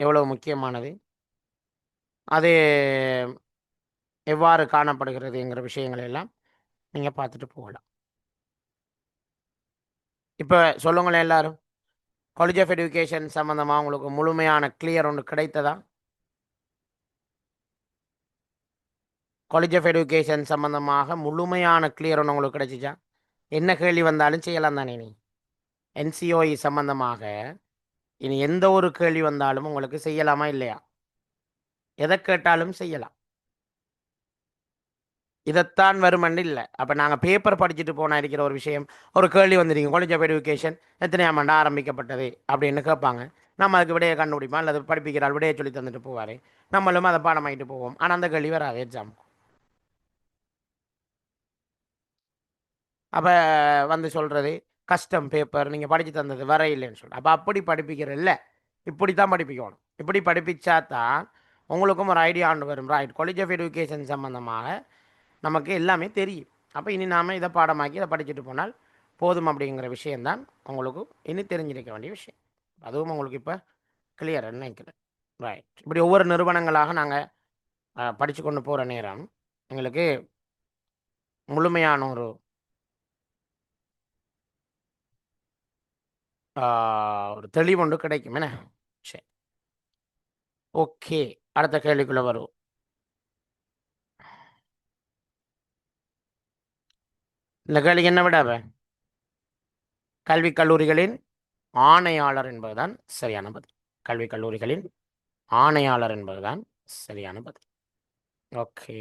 எவ்வளோ முக்கியமானது, அது எவ்வாறு காணப்படுகிறதுங்கிற விஷயங்கள் எல்லாம் நீங்கள் பார்த்துட்டு போகலாம். இப்போ சொல்லுங்களேன் எல்லாரும், காலேஜ் ஆஃப் எஜுகேஷன் சம்மந்தமாக உங்களுக்கு முழுமையான கிளியர் ஒன்று கிடைத்ததா? காலேஜ் ஆஃப் எஜுகேஷன் சம்மந்தமாக முழுமையான கிளியர் ஒன்று உங்களுக்கு கிடைச்சிச்சா? என்ன கேள்வி வந்தாலும் செய்யலாம் தானே? நீ NCOE சம்பந்தமாக இனி எந்த ஒரு கேள்வி வந்தாலும் உங்களுக்கு செய்யலாமா இல்லையா? எதை கேட்டாலும் செய்யலாம். இதைத்தான் வருமன்னு இல்லை. அப்போ நாங்கள் பேப்பர் படிச்சுட்டு போனால் இருக்கிற ஒரு விஷயம், ஒரு கேள்வி வந்துடுங்க, காலேஜ் ஆஃப் எஜுகேஷன் எத்தனையாம் ஆண்டு ஆரம்பிக்கப்பட்டது அப்படின்னு கேட்பாங்க. நம்ம அதுக்கு விடையை கண்டுபிடிப்போம், அல்லது படிப்பிக்கிறாள் விடையை சொல்லி தந்துட்டு போவார், நம்மளும் அதை பாடம் ஆகிட்டு போவோம். ஆனால் அந்த கேள்வி வராது எக்ஸாம். அப்போ வந்து சொல்கிறது கஸ்டம் பேப்பர் நீங்கள் படித்து தந்தது வர இல்லைன்னு சொல்கிறேன். அப்போ அப்படி படிப்பிக்கிற இல்லை, இப்படி தான் படிப்பிக்கணும். இப்படி படிப்பிச்சா தான் உங்களுக்கும் ஒரு ஐடியா ஆண்டு வரும். ரைட், காலேஜ் ஆஃப் எஜுகேஷன் சம்மந்தமாக நமக்கு எல்லாமே தெரியும். அப்போ இனி நாம் இதை பாடமாக்கி இதை படிச்சுட்டு போனால் போதும் அப்படிங்கிற விஷயந்தான் உங்களுக்கு இனி தெரிஞ்சிருக்க வேண்டிய விஷயம். அதுவும் உங்களுக்கு இப்போ கிளியர் நினைக்கிறேன். ரைட், இப்படி ஒவ்வொரு நிறுவனங்களாக நாங்கள் படித்து கொண்டு போகிற நேரம் எங்களுக்கு முழுமையான ஒரு தெளிவு ஒன்று கிடைக்கும். என்ன சரி, ஓகே, அடுத்த கேள்விக்குள்ளே வரும். இந்த கேள்விக்கு என்ன விட கல்விக் கல்லூரிகளின் ஆணையாளர் என்பதுதான் சரியான பதில். கல்விக் கல்லூரிகளின் ஆணையாளர் என்பதுதான் சரியான பதில். ஓகே,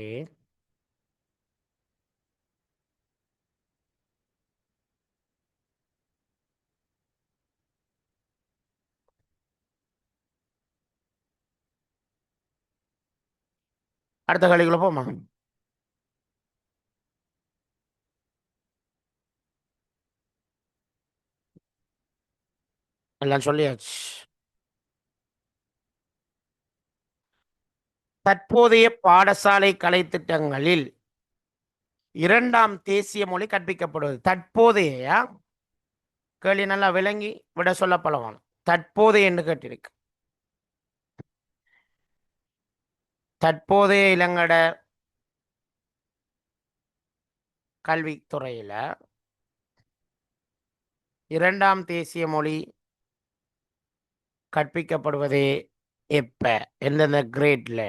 அடுத்த கேள்விக்குள்ள போமா? எல்லாம் சொல்லியாச்சு. தற்போதைய பாடசாலை கலைத்திட்டங்களில் இரண்டாம் தேசிய மொழி கற்பிக்கப்படுவது. தற்போதைய கேள்வி நல்லா விளங்கி விட சொல்ல பழகணும். தற்போதைய என்று கேட்டிருக்கு. தற்போதைய இளங்கட கல்வித்துறையில் இரண்டாம் தேசிய மொழி கற்பிக்கப்படுவது எப்ப, எந்தெந்த கிரேட்ல?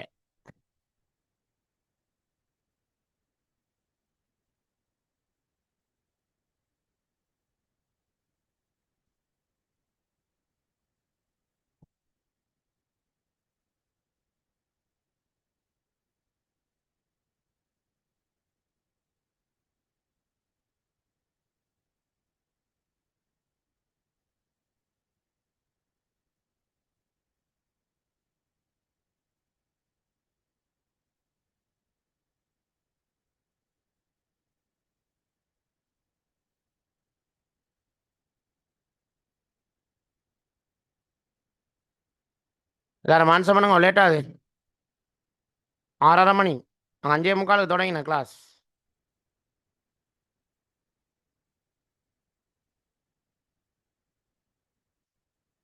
எல்லாரும் மான்சம் பண்ணுங்க, லேட்டாகுது. 6:30 மணி, 5:45 தொடங்கின கிளாஸ்.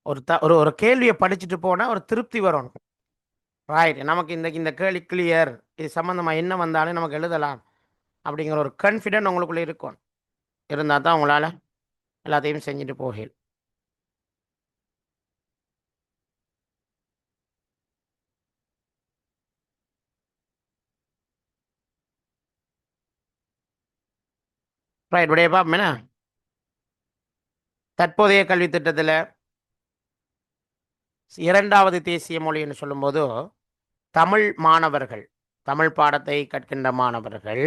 ஒரு ஒரு கேள்வியை படிச்சுட்டு போனால் ஒரு திருப்தி வரணும். ரைட், நமக்கு இந்த கேள்வி கிளியர், இது சம்மந்தமாக என்ன வந்தாலும் நமக்கு எழுதலாம் அப்படிங்கிற ஒரு கான்ஃபிடென்ட் உங்களுக்குள்ளே இருக்கும். இருந்தால் தான் உங்களால் எல்லாத்தையும் செஞ்சுட்டு போகல். ரைட், விடைய பார்ப்போம். தற்போதைய கல்வி திட்டத்தில் இரண்டாவது தேசிய மொழின்னு சொல்லும்போது தமிழ் மாணவர்கள், தமிழ் பாடத்தை கற்கின்ற மாணவர்கள்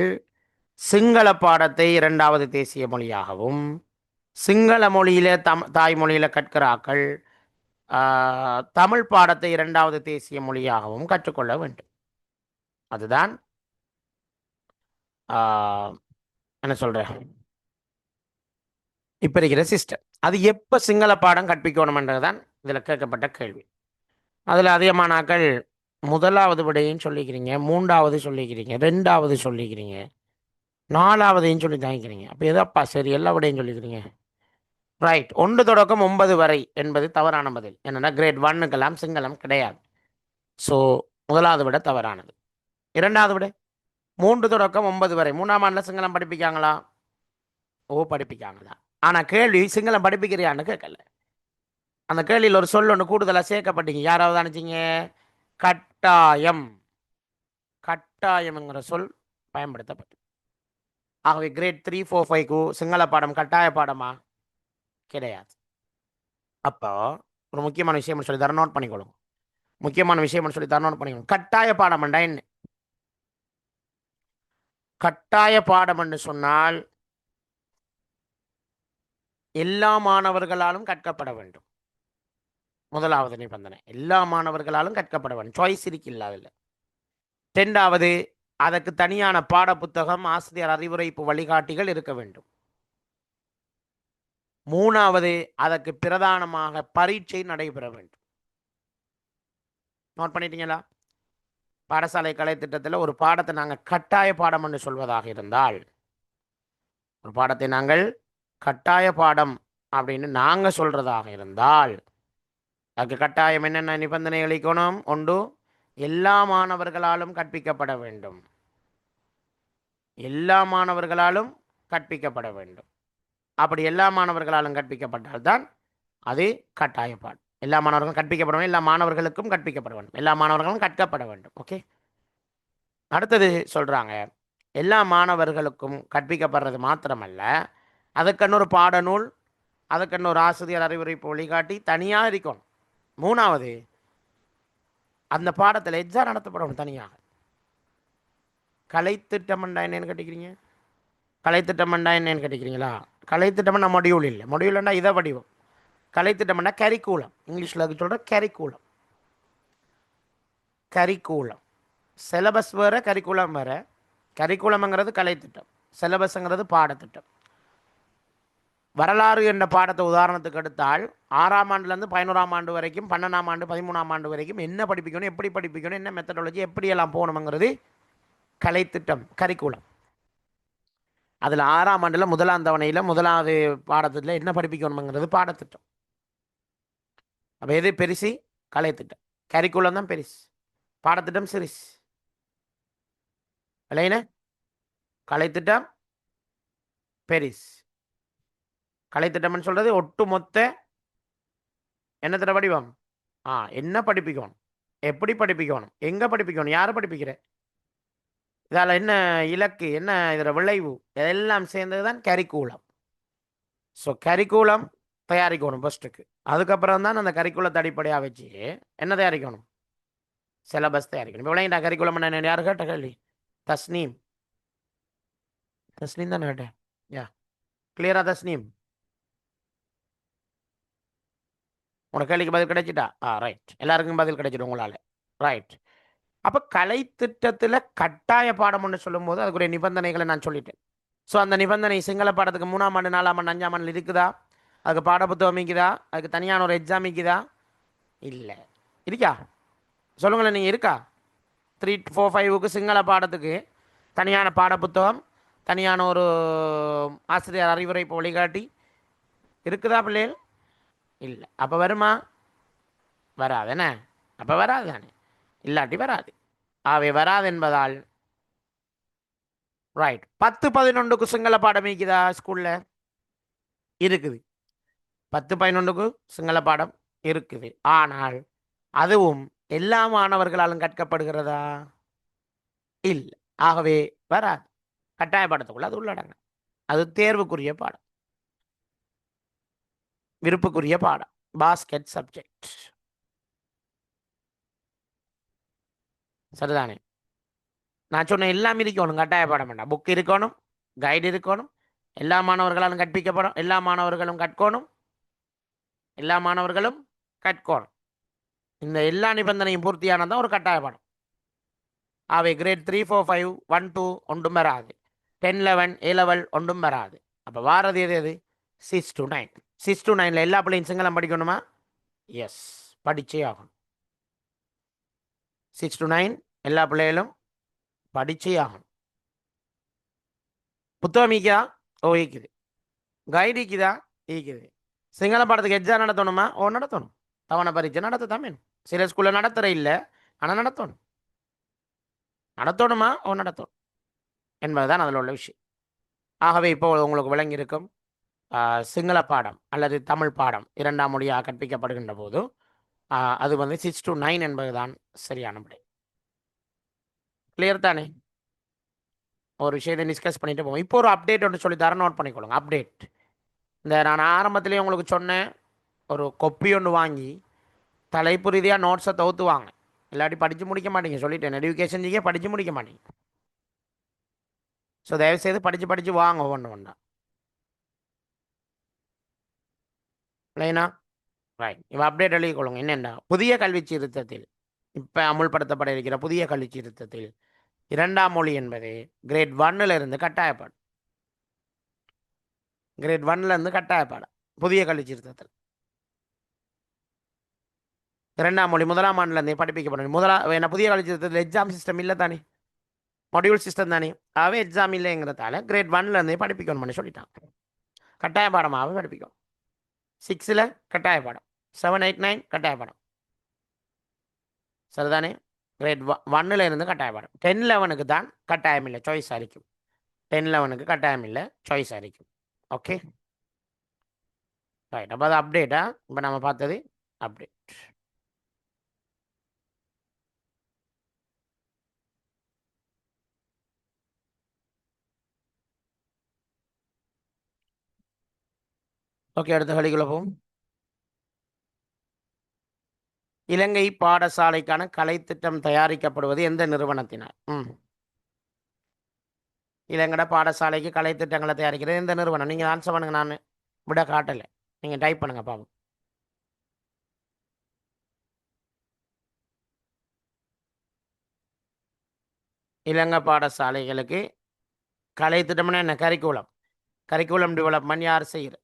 சிங்கள பாடத்தை இரண்டாவது தேசிய மொழியாகவும், சிங்கள மொழியில தாய்மொழியில் கற்கிறார்கள் தமிழ் பாடத்தை இரண்டாவது தேசிய மொழியாகவும் கற்றுக்கொள்ள வேண்டும். அதுதான் என்ன சொல்கிறேன், இப்போ இருக்கிற சிஸ்டம். அது எப்போ சிங்கள பாடம் கற்பிக்கணும்ன்றது தான் இதில் கேட்கப்பட்ட கேள்வி. அதில் அதிகமானாக்கள் முதலாவது விடையும் சொல்லிக்கிறீங்க, மூன்றாவது சொல்லிக்கிறீங்க, ரெண்டாவது சொல்லிக்கிறீங்க, நாலாவதையும் சொல்லி தாங்கிக்கிறீங்க. அப்போ எதப்பா சரி, எல்லா விடையும் சொல்லிக்கிறீங்க. ரைட், 1 தொடக்கம் 9 வரை என்பது தவறான பதில். என்னென்னா கிரேட் 1க்கெல்லாம் சிங்களம் கிடையாது. ஸோ முதலாவது விட தவறானது. இரண்டாவது விட 3 தொடக்கம் 9 வரை 3ஆம் ஆண்டில் சிங்களம் படிப்பிக்காங்களா? ஓ, படிப்பிக்காங்களா? ஆனால் கேள்வி சிங்களம் படிப்பிக்கிறியான்னு கேட்கல. அந்த கேள்வியில் ஒரு சொல் ஒன்று கூடுதலாக சேர்க்கப்பட்டீங்க. யாராவது அனுப்பிச்சிங்க? கட்டாயம். கட்டாயம்ங்கிற சொல் பயன்படுத்தப்பட்டு. ஆகவே கிரேட் 3, 4, 5க்கு சிங்கள பாடம் கட்டாய பாடமா? கிடையாது. அப்போ ஒரு முக்கியமான விஷயம் சொல்லி தர, நோட் பண்ணிக்கொள்ளுங்க. முக்கியமான விஷயம் சொல்லி தர, நோட் பண்ணிக்கணும். கட்டாய பாடம் என்ன? கட்டாய பாடம் என்று சொன்னால் எல்லா மாணவர்களாலும் கற்கப்பட வேண்டும். முதலாவது நிபந்தனை, எல்லா மாணவர்களாலும் கற்கப்பட வேண்டும். சாய்ஸ் இருக்கில்ல அதில். இரண்டாவது, அதற்கு தனியான பாட புத்தகம், ஆசிரியர் அறிவுரைப்பு வழிகாட்டிகள் இருக்க வேண்டும். மூணாவது, அதற்கு பிரதானமாக பரீட்சை நடைபெற வேண்டும். நோட் பண்ணிட்டீங்களா? பாடசாலை கலை திட்டத்தில் ஒரு பாடத்தை நாங்கள் கட்டாய பாடம் என்று சொல்வதாக இருந்தால், ஒரு பாடத்தை நாங்கள் கட்டாய பாடம் அப்படின்னு நாங்கள் சொல்றதாக இருந்தால், அதுக்கு கட்டாயம் என்னென்ன நிபந்தனைகள் இருக்கணும்? ஒன்று, எல்லா மாணவர்களாலும் கற்பிக்கப்பட வேண்டும். எல்லா மாணவர்களாலும் கற்பிக்கப்பட வேண்டும். அப்படி எல்லா மாணவர்களாலும் கற்பிக்கப்பட்டால்தான் அது கட்டாய பாடம். எல்லா மாணவர்களும் கற்பிக்கப்பட வேண்டும். எல்லா மாணவர்களுக்கும் கற்பிக்கப்பட வேண்டும். எல்லா மாணவர்களும் கற்கப்பட வேண்டும். ஓகே. அடுத்தது சொல்றாங்க, எல்லா மாணவர்களுக்கும் கற்பிக்கப்படுறது மாத்திரமல்ல, அதுக்கன்னு ஒரு பாடநூல், அதுக்கன்னு ஒரு ஆசிரியர் அறிவுரை வழிகாட்டி தனியாக இருக்கணும். மூணாவது, அந்த பாடத்தில் எக்ஸாம் நடத்தப்படணும் தனியாக. கலைத்திட்டம் என்னன்னு கேட்டுக்கிறீங்க? கலைத்திட்டம் என்னன்னு கேட்டுக்கிறீங்களா? கலைத்திட்டம்னா மொடியூல் இல்லை. மொடியூல்னா இதை வடிவம். கலைத்திட்டம்னா கரிக்கூலம். இங்கிலீஷில் அதுக்கு சொல்கிற கரிக்கூலம். கரிக்கூலம் சிலபஸ் வேறு, கரிக்குலம் வேறு. கரிக்குலம்ங்கிறது கலைத்திட்டம், சிலபஸ்ங்கிறது பாடத்திட்டம். வரலாறு என்ற பாடத்தை உதாரணத்துக்கு எடுத்தால், 6ஆம் ஆண்டுலேருந்து 11ஆம் ஆண்டு வரைக்கும், 12ஆம் ஆண்டு 13ஆம் ஆண்டு வரைக்கும் என்ன படிப்பிக்கணும், எப்படி படிப்பிக்கணும், என்ன மெத்தடாலஜி, எப்படியெல்லாம் போகணுங்கிறது கலைத்திட்டம், கரிக்குலம். அதில் 6ஆம் ஆண்டில் முதலாம் தவணையில் முதலாவது பாடத்தில் என்ன படிப்பிக்கணுங்கிறது பாடத்திட்டம். அப்போ எது பெருசு? கலைத்திட்டம். கரிக்குலம் தான் பெருசு, பாடத்திட்டம் சிறுசு. இல்லைன்னு கலைத்திட்டம் பெரிஸ். கலைத்திட்டம்னு சொல்றது ஒட்டுமொத்த என்னத்திட வடிவம்? என்ன படிப்பிக்கணும், எப்படி படிப்பிக்கணும், எங்கே படிப்பிக்கணும், யார் படிப்பிக்கிற, இதால் என்ன இலக்கு, என்ன இதில் விளைவு, இதெல்லாம் சேர்ந்தது தான் கரிக்கூலம். ஸோ கரிக்கூலம் தயாரிக்கணும் ஃபஸ்ட்டுக்கு. அதுக்கப்புறம் தான் அந்த கரிக்குலத்தை அடிப்படையாக வச்சு என்ன தயாரிக்கணும்? சிலபஸ் தயாரிக்கணும். இப்போ விளையாண்டா கரிக்குலம் என்ன யார் கேட்ட கேள்வி? தஸ்னீம். தஸ்னீம் தானே கேட்டேன். யா, கிளியரா தஸ்னீம்? உனக்கு கேள்விக்கு பதில் கிடைச்சிட்டா? ரைட். எல்லாருக்கும் பதில் கிடைச்சிடும் உங்களால். ரைட். அப்போ கலை திட்டத்தில் கட்டாய பாடம் ஒன்று சொல்லும்போது அதுக்குரிய நிபந்தனைகளை நான் சொல்லிட்டேன். ஸோ அந்த நிபந்தனை சிங்கள பாடத்துக்கு 3ஆம் ஆண்டு 4ஆம் ஆண்டு 5ஆம் ஆண்டு இருக்குதா? அதுக்கு பாடப்புத்தகம் இருக்குதா? அதுக்கு தனியான ஒரு எக்ஸாம் இருக்குதா? இல்லை. இருக்கா? சொல்லுங்களேன், நீங்கள் இருக்கா? 3, 4, 5க்கு சிங்கள பாடத்துக்கு தனியான பாடப்புத்தகம், தனியான ஒரு ஆசிரியர் அறிவுரை வழிகாட்டி இருக்குதா பிள்ளைகள்? இல்லை. அப்போ வருமா? வராது. என்ன? அப்போ வராது தானே, இல்லாட்டி வராது. அவை வராது என்பதால் ரைட். 10, 11க்கு சிங்கள பாடம் இருக்குதா? ஸ்கூலில் இருக்குது. 10, 11க்கு சிங்கள பாடம் இருக்குது. ஆனால் அதுவும் எல்லா மாணவர்களாலும் கற்கப்படுகிறதா? இல்லை. ஆகவே வராது. கட்டாய பாடத்துக்குள்ள அது உள்ளடங்க. அது தேர்வுக்குரிய பாடம், விருப்புக்குரிய பாடம், பாஸ்கெட் சப்ஜெக்ட். சரிதானே? நான் சொன்ன எல்லாம் இருக்கணும். கட்டாய பாடம் வேண்டாம். புக் இருக்கணும், கைடு இருக்கணும், எல்லா மாணவர்களாலும் கற்பிக்கப்படும், எல்லா மாணவர்களும் கற்கணும், எல்லா மாணவர்களும் கற்கணும். இந்த எல்லா நிபந்தனையும் பூர்த்தியானதான் ஒரு கட்டாய பாடம். அவை கிரேட் 3, 4, 5, 1, 2 ஒன்றும் வராது. 10, 11, A லெவல் ஒன்றும் வராது. அப்போ வாரது எது எது? 6 to 9. 6 to 9ல் எல்லா பிள்ளையும் சிங்களம் படிக்கணுமா? எஸ், படிச்சே ஆகணும். 6 to 9 எல்லா பிள்ளைகளும் படிச்சே ஆகணும். புத்தகம் ஈக்குதா? ஈக்குது. கைடு ஈக்குதா? ஈக்குது. சிங்கள பாடத்துக்கு எக்ஸாம் நடத்தணுமா? நடத்தணும். தவணை பரீட்சை நடத்த தான் வேணும். சில ஸ்கூலில் நடத்துகிற இல்லை, ஆனால் நடத்தணும். நடத்தணுமா? நடத்தணும் என்பதுதான் அதில் உள்ள விஷயம். ஆகவே இப்போ உங்களுக்கு விளங்கியிருக்கும், சிங்கள பாடம் அல்லது தமிழ் பாடம் 2ஆம் மொழியாக கற்பிக்கப்படுகின்ற போது அது 6 to 9 என்பதுதான் சரியான விடை. கிளியர் தானே? ஒரு விஷயத்தை டிஸ்கஸ் பண்ணிட்டு போவோம். இப்போ ஒரு அப்டேட் ஒன்று சொல்லி தர, நோட் பண்ணிக்கொள்ளுங்க. அப்டேட், இந்த நான் ஆரம்பத்திலேயே உங்களுக்கு சொன்னேன், ஒரு கொப்பி ஒன்று வாங்கி தலைப்பு ரீதியாக நோட்ஸை தொகுத்து வாங்க. இல்லாட்டி படித்து முடிக்க மாட்டீங்க. சொல்லிட்டேன், எஜுகேஷன் ஜிக்கே படித்து முடிக்க மாட்டீங்க. ஸோ தயவுசெய்து படித்து வாங்க ஒவ்வொன்றா. இல்லைனா ரைட். இப்போ அப்டேட் எழுதிக்கொள்ளுங்க. என்னென்னா, புதிய கல்வி சீர்திருத்தத்தில், இப்போ அமுல்படுத்தப்பட இருக்கிற புதிய கல்வி சீர்திருத்தத்தில் 2ஆம் மொழி என்பது கிரேட் 1ல் இருந்து கட்டாயப்பாடம். கிரேட் 1ல் இருந்து கட்டாயப்பாடம். புதிய கல்வி சீர்திருத்தத்தில் 2ஆம் மொழி 1ஆம் ஆண்டுலேருந்தே படிப்பிக்கப்படும். என்ன புதிய கல்வி சீர்திருத்தத்தில் எக்ஸாம் சிஸ்டம் இல்லை தானே, மாடியூல் சிஸ்டம் தானே. அவே எக்ஸாம் இல்லைங்கிறதால கிரேட் 1லேருந்தே படிப்பிக்கணும்னு சொல்லிட்டாங்க. கட்டாய பாடமாகவே படிப்பிக்கும். 6ல் கட்டாய பாடம், 7, 8, 9 கட்டாய பாடம், சரிதானே. கிரேட் 1ல் இருந்து கட்டாய பாடம். 10, 11க்கு தான் கட்டாயம் இல்லை, சாய்ஸ் அளிக்கும். 10, 11க்கு கட்டாயம் இல்லை, சாய்ஸ் அளிக்கும். Okay right. அப்போ அது அப்டேட்டா இப்போ நம்ம பார்த்தது அப்டேட். ஓகே, அடுத்த கலிக்குள்ள போவோம். இலங்கை பாடசாலைக்கான கலைத்திட்டம் தயாரிக்கப்படுவது எந்த நிறுவனத்தினால்? இலங்கட பாடசாலைக்கு கலைத்திட்டங்களை தயாரிக்கிறது எந்த நிறுவனம்? நீங்கள் ஆன்சர் பண்ணுங்க, நான் விட காட்டலை, நீங்கள் டைப் பண்ணுங்க பாவம். இலங்கை பாடசாலைகளுக்கு கலைத்திட்டம்னா என்ன? கரிக்குலம். கரிக்குலம் டெவலப்மெண்ட் யார் செய்யுது?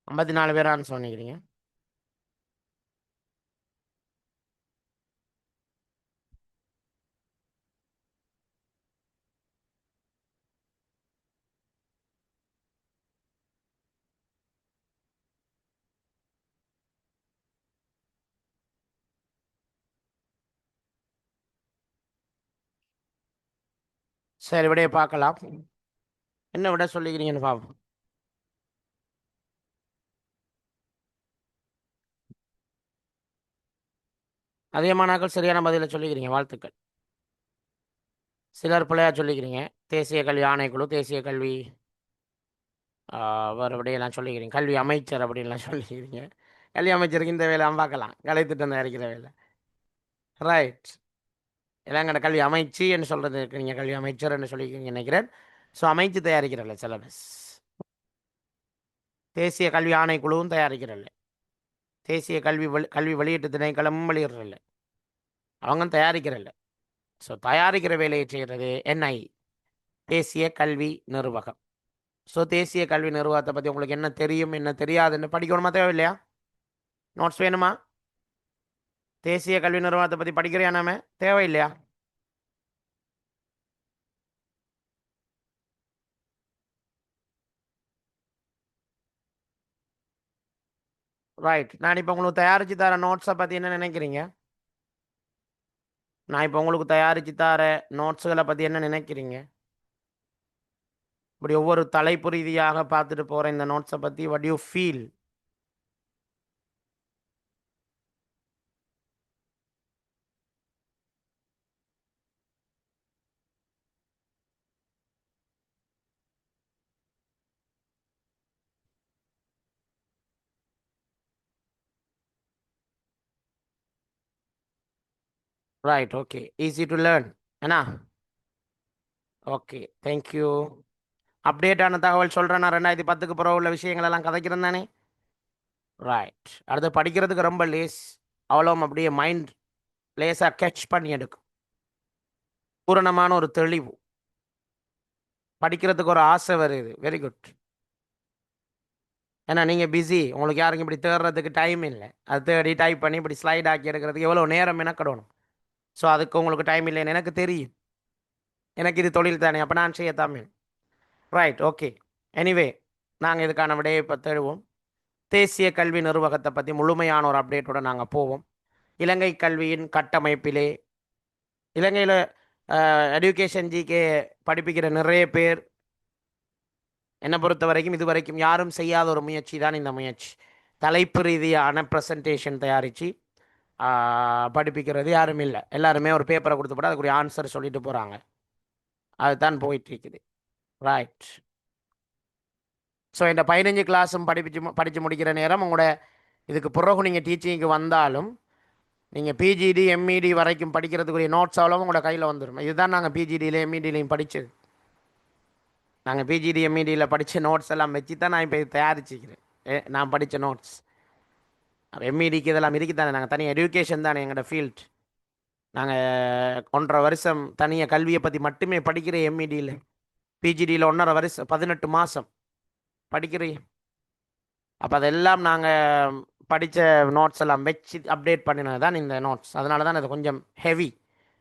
ஐம்பத்தி 4 பேர் ஆன்சர் பண்ணிக்கிறீங்க. சரி, விடைய பார்க்கலாம். என்ன விட சொல்லிக்கிறீங்கன்னு பாவம். அதிகமானாக்கள் சரியான பதிலை சொல்லிக்கிறீங்க, வாழ்த்துக்கள். சிலர் பிள்ளையா சொல்லிக்கிறீங்க. தேசிய கல்வி ஆணைக்குழு, தேசிய கல்வி வேறு விடையெல்லாம் சொல்லிக்கிறீங்க. கல்வி அமைச்சர் அப்படின்லாம் சொல்லிக்கிறீங்க. கல்வி அமைச்சருக்கு இந்த வேலை பார்க்கலாம், கலைத்திட்டம் தயாரிக்கிற வேலை. ரைட். இளங்கட கல்வி அமைச்சு என்று சொல்கிறது இருக்கு, நீங்கள் கல்வி அமைச்சர் என்று சொல்லிக்கிறீங்க நினைக்கிறேன். ஸோ அமைச்சு தயாரிக்கிறல்ல சிலபஸ். தேசிய கல்வி ஆணைக்குழுவும் தயாரிக்கிறல்ல. தேசிய கல்வி வெளியீட்டு திணைக்களமும் வெளியிடுறல்ல. அவங்க தயாரிக்கிறல்ல. ஸோ தயாரிக்கிற வேலையை செய்கிறது என்ஐ, தேசிய கல்வி நிர்வாகம். ஸோ தேசிய கல்வி நிர்வாகத்தை பற்றி உங்களுக்கு என்ன தெரியும், என்ன தெரியாதுன்னு படிக்கணுமா, தேவையில்லையா? நோட்ஸ் வேணுமா? தேசிய கல்வி நிர்வாகத்தை பற்றி படிக்கிறியா நாம, தேவையில்லையா? ரைட். நான் இப்போ உங்களுக்கு தயாரித்து தர நோட்ஸை பற்றி என்ன நினைக்கிறீங்க? நான் இப்போ உங்களுக்கு தயாரித்து தர நோட்ஸுகளை பற்றி என்ன நினைக்கிறீங்க? இப்படி ஒவ்வொரு தலைப்பு ரீதியாக பார்த்துட்டு போகிற இந்த நோட்ஸை பற்றி what you feel? Right, okay. Easy to learn ஏன்னா. Okay, thank you. அப்டேட்டான தகவல் சொல்கிறேன். நான் 2010க்கு பிறகு உள்ள விஷயங்கள் எல்லாம் கதைக்கிறேன் தானே. ரைட். அடுத்து படிக்கிறதுக்கு ரொம்ப லேஸ், அவ்வளோ அப்படியே மைண்ட் லேஸாக கேட்ச் பண்ணி எடுக்கும். பூரணமான ஒரு தெளிவு, படிக்கிறதுக்கு ஒரு ஆசை வருது. Very good. ஏன்னா நீங்கள் பிஸி, உங்களுக்கு யாருக்கும் இப்படி தேடுறதுக்கு டைம் இல்லை. அது தேடி டைப் பண்ணி இப்படி ஸ்லைட் ஆக்கி எடுக்கிறதுக்கு எவ்வளோ நேரம் மெனக்கடணும். ஸோ அதுக்கு உங்களுக்கு டைம் இல்லைன்னு எனக்கு தெரியும். எனக்கு இது தொழில் தானே, அப்போ நான் செய்யத்தாமே. Right, okay. எனிவே, நாங்கள் இதுக்கான விடையை இப்போ தேடுவோம். தேசிய கல்வி நிர்வாகத்தை பற்றி முழுமையான ஒரு அப்டேட்டோட நாங்கள் போவோம். இலங்கை கல்வியின் கட்டமைப்பிலே இலங்கையில் எஜுகேஷன் ஜிகே படிப்பிக்கிற நிறைய பேர் என்னை பொறுத்த வரைக்கும் இது வரைக்கும் யாரும் செய்யாத ஒரு முயற்சி தான் இந்த முயற்சி. தலைப்பு ரீதியான ப்ரெசன்டேஷன் தயாரித்து படிப்பிக்கிறது யாரும் இல்லை. எல்லாருமே ஒரு பேப்பரை கொடுத்து போட்டு அதுக்குரிய ஆன்சர் சொல்லிட்டு போகிறாங்க. அதுதான் போயிட்டுருக்குது. ரைட். ஸோ இந்த 15 கிளாஸும் படித்து முடிக்கிற நேரம் உங்களோட இதுக்கு பிறகு நீங்கள் டீச்சிங்க்கு வந்தாலும் நீங்கள் பிஜிடி எம்இடி வரைக்கும் படிக்கிறதுக்குரிய நோட்ஸ் அவ்வளோ உங்களோட கையில் வந்துடும். இதுதான் நாங்கள் பிஜிடியில் எம்இடிலையும் படித்தது. நாங்கள் பிஜிடி எம்இடியில் படித்த நோட்ஸ் எல்லாம் வச்சு தான் நான் இப்போ தயாரிச்சுக்கிறேன். நான் படித்த நோட்ஸ் எம்இடிக்கு இதெல்லாம் இருக்குது தானே. நாங்கள் தனியாக எஜுகேஷன் தானே எங்களோட ஃபீல்ட். நாங்கள் 1.5 வருஷம் தனியாக கல்வியை பற்றி மட்டுமே படிக்கிற எம்இடியில். பிஜிடியில் 1.5 வருஷம் 18 மாதம் படிக்கிறேன். அப்போ அதெல்லாம் நாங்கள் படித்த நோட்ஸ் எல்லாம் வச்சு அப்டேட் பண்ணினது தான் இந்த நோட்ஸ். அதனால தான் இது கொஞ்சம் ஹெவி.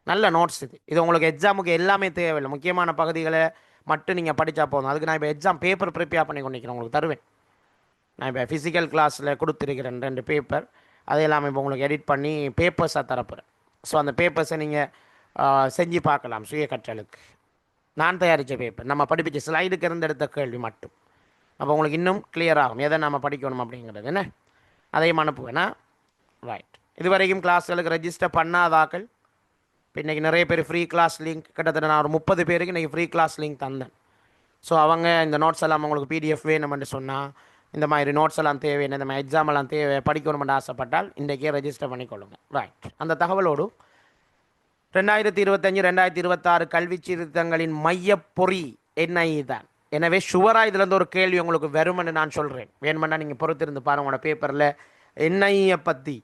நல்ல நோட்ஸ் இது உங்களுக்கு எக்ஸாமுக்கு எல்லாமே தேவையில்லை. முக்கியமான பகுதிகளை மட்டும் நீங்கள் படித்தா போதும். அதுக்கு நான் இப்போ எக்ஸாம் பேப்பர் ப்ரிப்பேர் பண்ணி கொண்டிருக்கிறேன். உங்களுக்கு தருவேன். நான் இப்போ ஃபிசிக்கல் கிளாஸில் கொடுத்துருக்கிறேன் 2 பேப்பர். அது எல்லாமே இப்போ உங்களுக்கு எடிட் பண்ணி பேப்பர்ஸாக தரப்போகிறேன். ஸோ அந்த பேப்பர்ஸை நீங்கள் செஞ்சு பார்க்கலாம் சுய கற்றலுக்கு. நான் தயாரித்த பேப்பர் நம்ம படிப்பிச்ச ஸ்லைடுக்கு இருந்து எடுத்த கேள்வி மட்டும். அப்போ உங்களுக்கு இன்னும் கிளியர் ஆகும் எதை நம்ம படிக்கணும் அப்படிங்கிறது. என்ன அதையும் அனுப்புவேன்னா. ரைட். இது வரைக்கும் கிளாஸ்களுக்கு ரெஜிஸ்டர் பண்ணாதாக்கள் இப்போ இன்றைக்கி நிறைய பேர் ஃப்ரீ கிளாஸ் லிங்க் கிட்டத்தட்ட நான் ஒரு 30 பேருக்கு இன்றைக்கி ஃப்ரீ கிளாஸ் லிங்க் தந்தேன். ஸோ அவங்க இந்த நோட்ஸ் எல்லாம் உங்களுக்கு பிடிஎஃப் வேணுமென்று சொன்னால், இந்த மாதிரி நோட்ஸ் எல்லாம் தேவை, இந்த மாதிரி எக்ஸாம் எல்லாம் தேவை, படிக்கணுமென்று ஆசைப்பட்டால் இன்றைக்கே ரெஜிஸ்டர் பண்ணிக்கொள்ளுங்க. ரைட். அந்த தகவலோடு 2025 2026 கல்வி சீர்திருத்தங்களின் மையப்பொறி என்ஐஇ தான். எனவே ஷுவராக இதுலேருந்து ஒரு கேள்வி உங்களுக்கு வருமென்னு நான் சொல்கிறேன். வேணுமென்னா நீங்கள் பொறுத்திருந்து பாருங்கள். உங்களோட பேப்பரில் என்ஐஇயை பற்றி